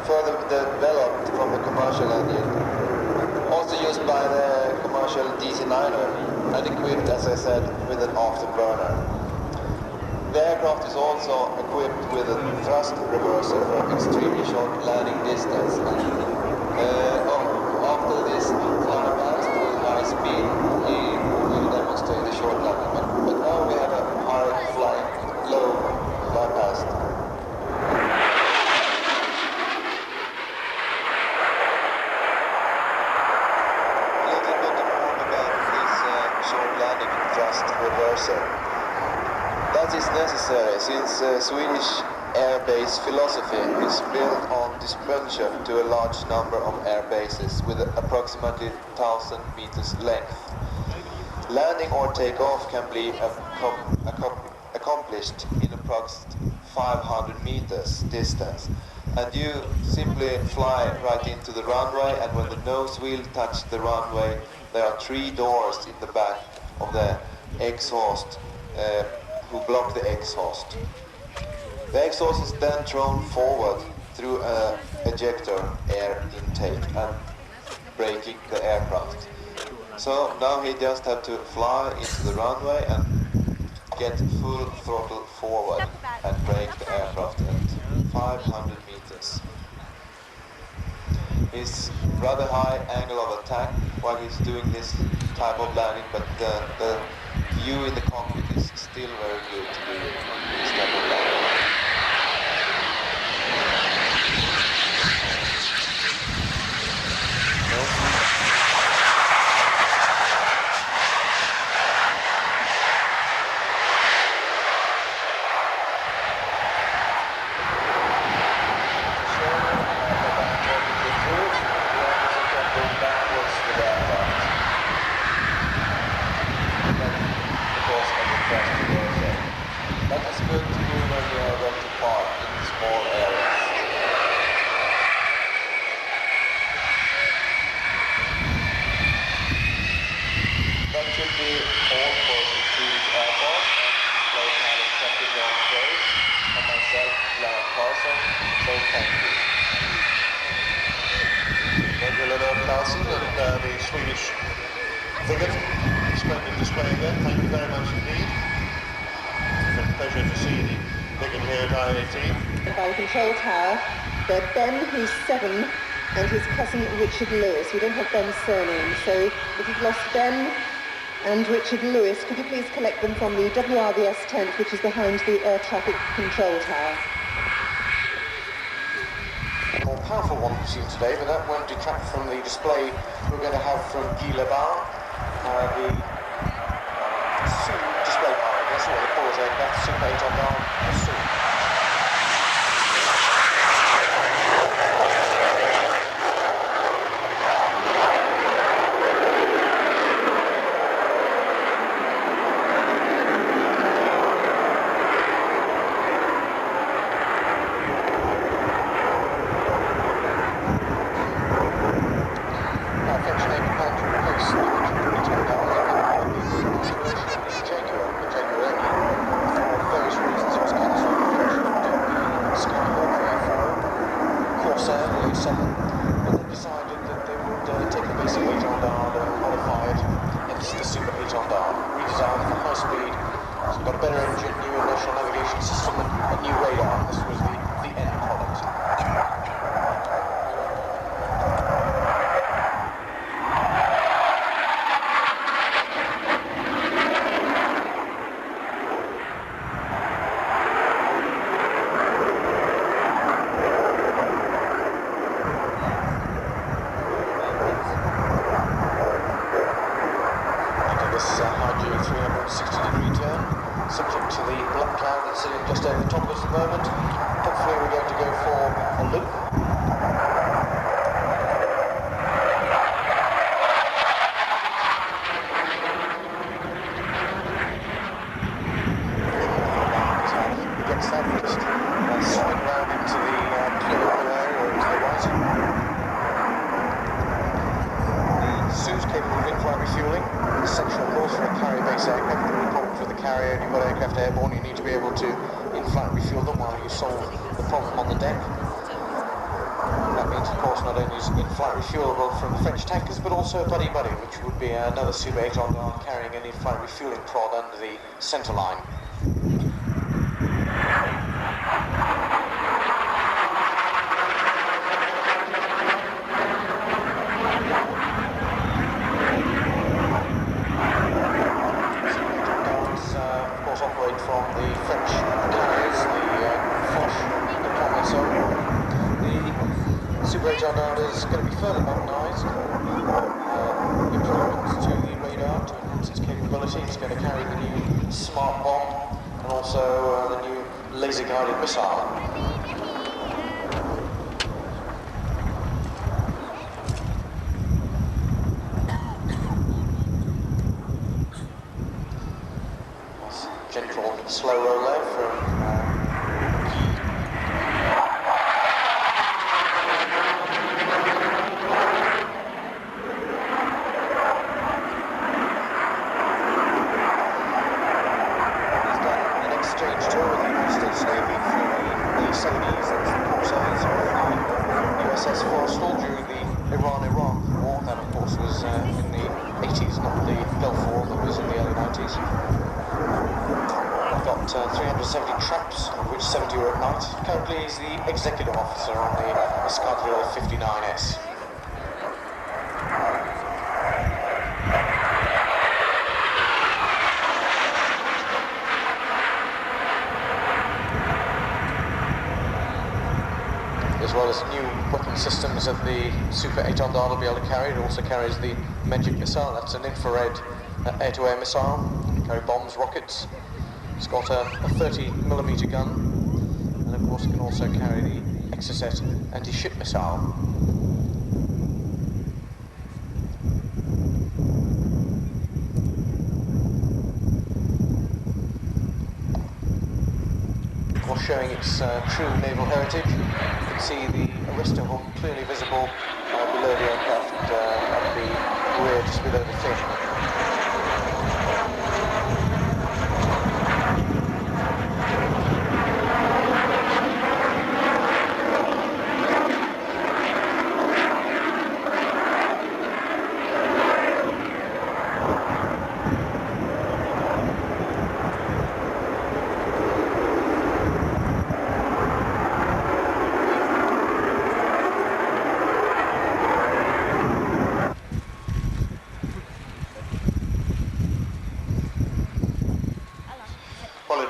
further developed from the commercial engine, also used by the commercial DC-9er and equipped, as I said, with an afterburner. The aircraft is also equipped with a thrust reverser for extremely short landing distance. After this flying past with high speed, he will demonstrate a short landing. But now we have a high flight, low fly past. That is necessary since Swedish air base philosophy is built on dispersion to a large number of air bases with approximately 1,000 meters length. Landing or takeoff can be accomplished in approximately 500 meters distance, and you simply fly right into the runway, and when the nose wheel touches the runway, there are 3 doors in the back of the exhaust who block the exhaust. The exhaust is then thrown forward through an ejector air intake and braking the aircraft. So now he just have to fly into the runway and get full throttle forward and brake the aircraft at 500 meters. It's rather high angle of attack while he's doing this type of landing, but the view in the cockpit is still very good to do this type of landing. And the Swedish frigate, splendid display there, thank you very much indeed. It's a pleasure to see the frigate here at I-18. By the control tower, they're Ben, who's 7, and his cousin Richard Lewis. We don't have Ben's surname, so if you've lost Ben and Richard Lewis, could you please collect them from the WRBS tent, which is behind the air traffic control tower. More powerful one we've seen today, but that won't detract from the display we're going to have from Guy Lebar, the display pilot. That's what they call his aircraft, Super 8 on down. better engine, new inertial navigation system, and a new radar. This was the end product. Subject to the black cloud that's sitting just over the top of us at the moment. Hopefully we're going to go for a loop. He gets that just swing round into the clear area or to the right. The Sue's capable of in-flight refuelling. Essential, of course, for a carrier-based aircraft. There are problems with the carrier and you've got aircraft airborne, you need to be able to in-flight refuel them while you solve the problem on the deck. That means, of course, not only is in-flight refuelable from the French tankers, but also buddy-buddy, which would be another Super 8 on guard carrying an in-flight refueling prod under the centre line. Operate from the French carriers, the Foch and Provençal. The Super 8 Armada is going to be further modernised. Improvements to the radar to enhance its capability. It's going to carry the new smart bomb and also the new laser-guided missile. Gentle slow roll there from He's done an exchange tour with the United States Navy for the A-70s, that's the Corsairs, or the USS Forrestal during the Iran-Iraq war. That, of course, was in the 80s, not the Gulf War that was in the early 90s. I've got 370 traps, of which 70 were at night. Currently he's the executive officer on the Escadrille 59S. As well as new weapon systems that the Super 8 Armada will be able to carry. It also carries the Magic missile. That's an infrared air-to-air missile. It can carry bombs, rockets. It's got a 30mm gun, and of course it can also carry the Exocet anti-ship missile. Of course, showing its true naval heritage. You can see the arrestor hull clearly visible below the aircraft at the rear, just below the fin.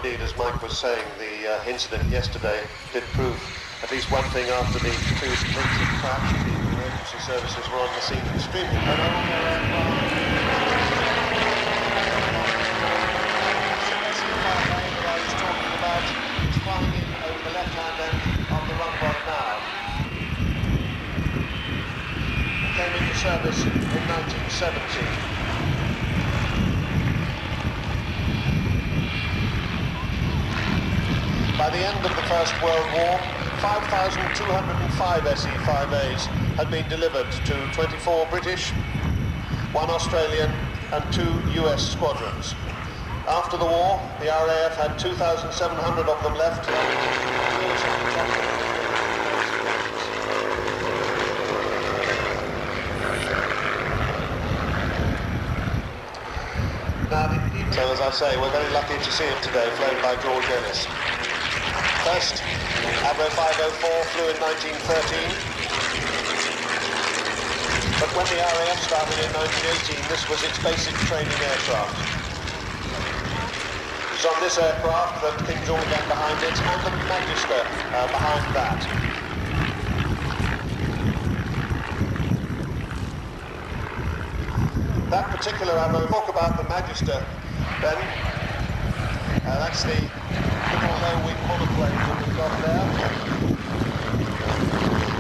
Indeed, as Mike was saying, the incident yesterday did prove at least one thing after the two lengthy crash. The emergency services were on the scene extremely flying in over the left-hand end of the runway now. It came into service in 1970. By the end of the First World War, 5,205 SE-5As had been delivered to 24 British, 1 Australian and 2 US squadrons. After the war, the RAF had 2,700 of them left. Now, the So as I say, we're very lucky to see it today, flown by George Ellis. First, Avro 504 flew in 1913. But when the RAF started in 1918, this was its basic training aircraft. It was on this aircraft that King George began behind it, and the Magister behind that. That particular Avro, talk about the Magister, Ben. That's the little low-wing monoplane that we've got there.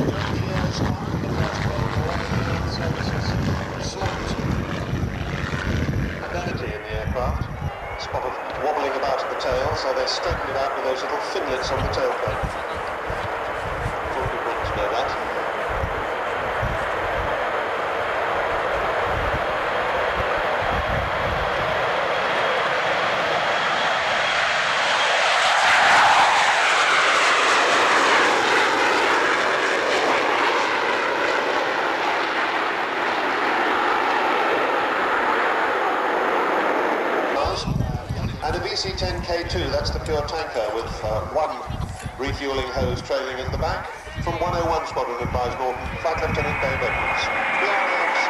20 years after the first World War, the services slumped. Amenity in the aircraft. A spot of wobbling about at the tail, so they're straightened it out with those little finlets on the tailplane. Thought people ought to know that. And a VC-10K2, that's the pure tanker with one refuelling hose trailing at the back. From 101 Squadron, advised Norton, Flight Lieutenant Dave Edwards. The RAF's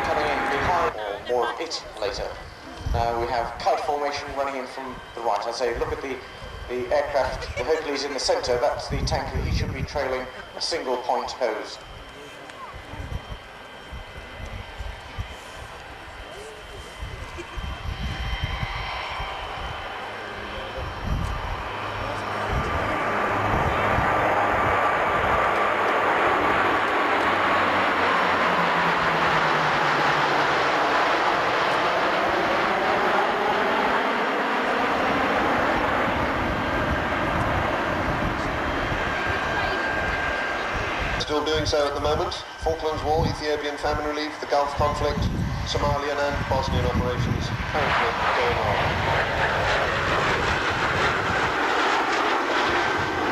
coming in behind, or more of it later. Now we have kite formation running in from the right. I say, look at the aircraft, the Hercules in the centre, that's the tanker. He should be trailing a single point hose. still doing so at the moment. Falklands War, Ethiopian famine relief, the Gulf conflict, Somalian and Bosnian operations currently going on.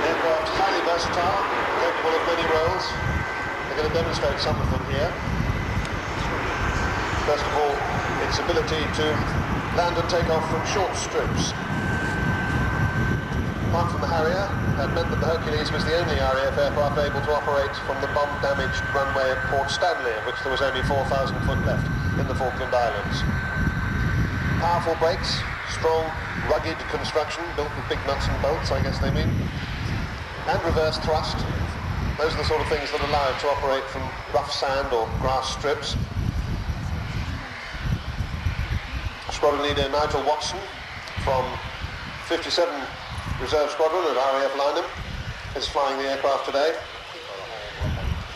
Aircraft highly versatile, capable of many roles. They're going to demonstrate some of them here. First of all, its ability to land and take off from short strips. Apart from the Harrier, that meant that the Hercules was the only RAF aircraft able to operate from the bomb-damaged runway at Port Stanley, of which there was only 4,000 foot left in the Falkland Islands. Powerful brakes, strong, rugged construction, built with big nuts and bolts, I guess they mean, and reverse thrust. Those are the sort of things that allow it to operate from rough sand or grass strips. Squadron leader Nigel Watson from 57 Reserve Squadron at RAF Lynham is flying the aircraft today.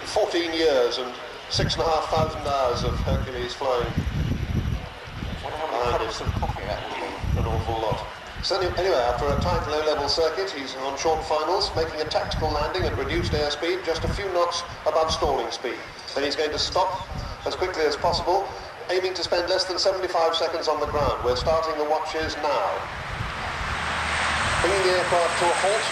14 years and 6,500 hours of Hercules flying. Behind it. An awful lot. So anyway, after a tight low-level circuit, he's on short finals, making a tactical landing at reduced airspeed, just a few knots above stalling speed. Then he's going to stop as quickly as possible, aiming to spend less than 75 seconds on the ground. We're starting the watches now. Bringing the aircraft to a halt.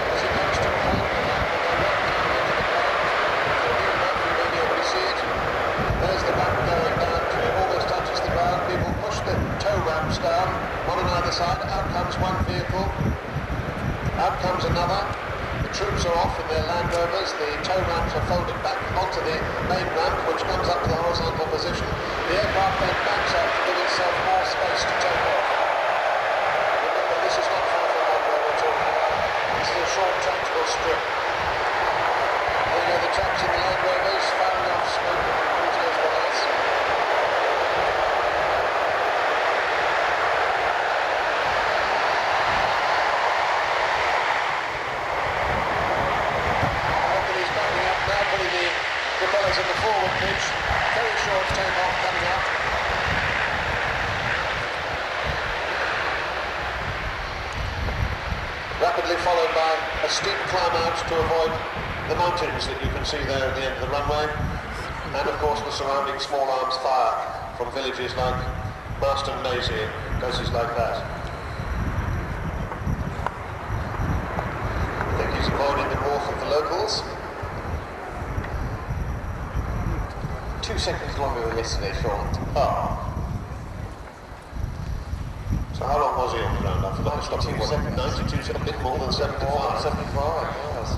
As it comes to a halt, you may be able to see it. There's the ramp going down to it, almost touches the ground. People push the tow ramps down. One on either side, out comes one vehicle, out comes another. The troops are off in their Land Rovers, the tow ramps are folded back onto the main ramp, which comes up to the horizontal position. The aircraft then backs up to give itself more space to take off. Remember, this is not far from Land Rover at all. This is a short tactical strip. There go the chaps in the Land Rovers, firing off smoke, who knows what else. Propellers in the forward pitch, very short takeoff coming up. rapidly followed by a steep climb out to avoid the mountains that you can see there at the end of the runway, and of course the surrounding small arms fire from villages like Marston Maisie, places like that. I think he's avoiding the dwarf of the locals. 2 seconds longer than yesterday, Sean. Oh. So how long was he on the ground after that? 92 seconds. 92 seconds, a bit more than 75. 75, yes.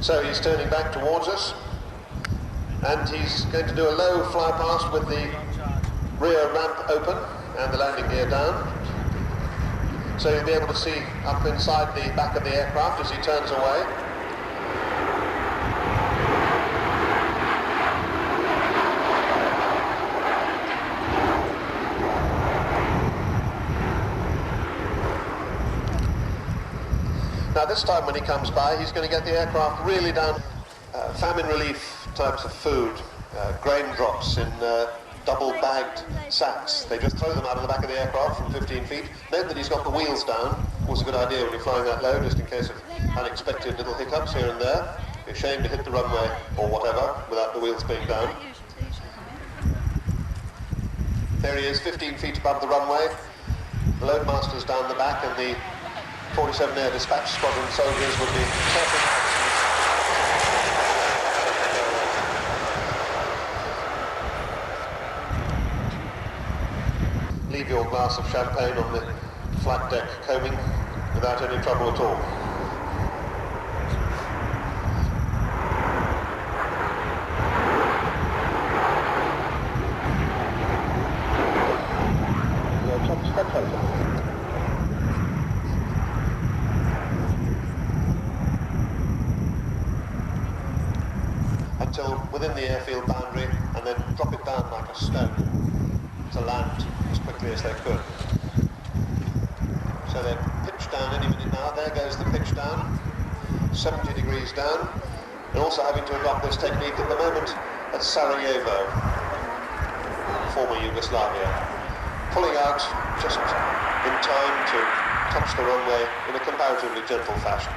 So he's turning back towards us, and he's going to do a low fly past with the rear ramp open and the landing gear down. So you'll be able to see up inside the back of the aircraft as he turns away. Now this time when he comes by, he's going to get the aircraft really down. Famine relief types of food, grain drops in double bagged sacks. They just throw them out of the back of the aircraft from 15 feet. Note that he's got the wheels down. Of course, a good idea when you're flying that low, just in case of unexpected little hiccups here and there. It's a shame to hit the runway or whatever without the wheels being down. There he is, 15 feet above the runway. The loadmaster's down the back, and the 47 Air Dispatch Squadron soldiers would be careful. Leave your glass of champagne on the flat deck combing without any trouble at all. Until within the airfield boundary, and then drop it down like a stone to land as quickly as they could. So they're pitched down any minute now. There goes the pitch down, 70 degrees down. They're also having to adopt this technique at the moment at Sarajevo, former Yugoslavia. Pulling out just in time to touch the runway in a comparatively gentle fashion.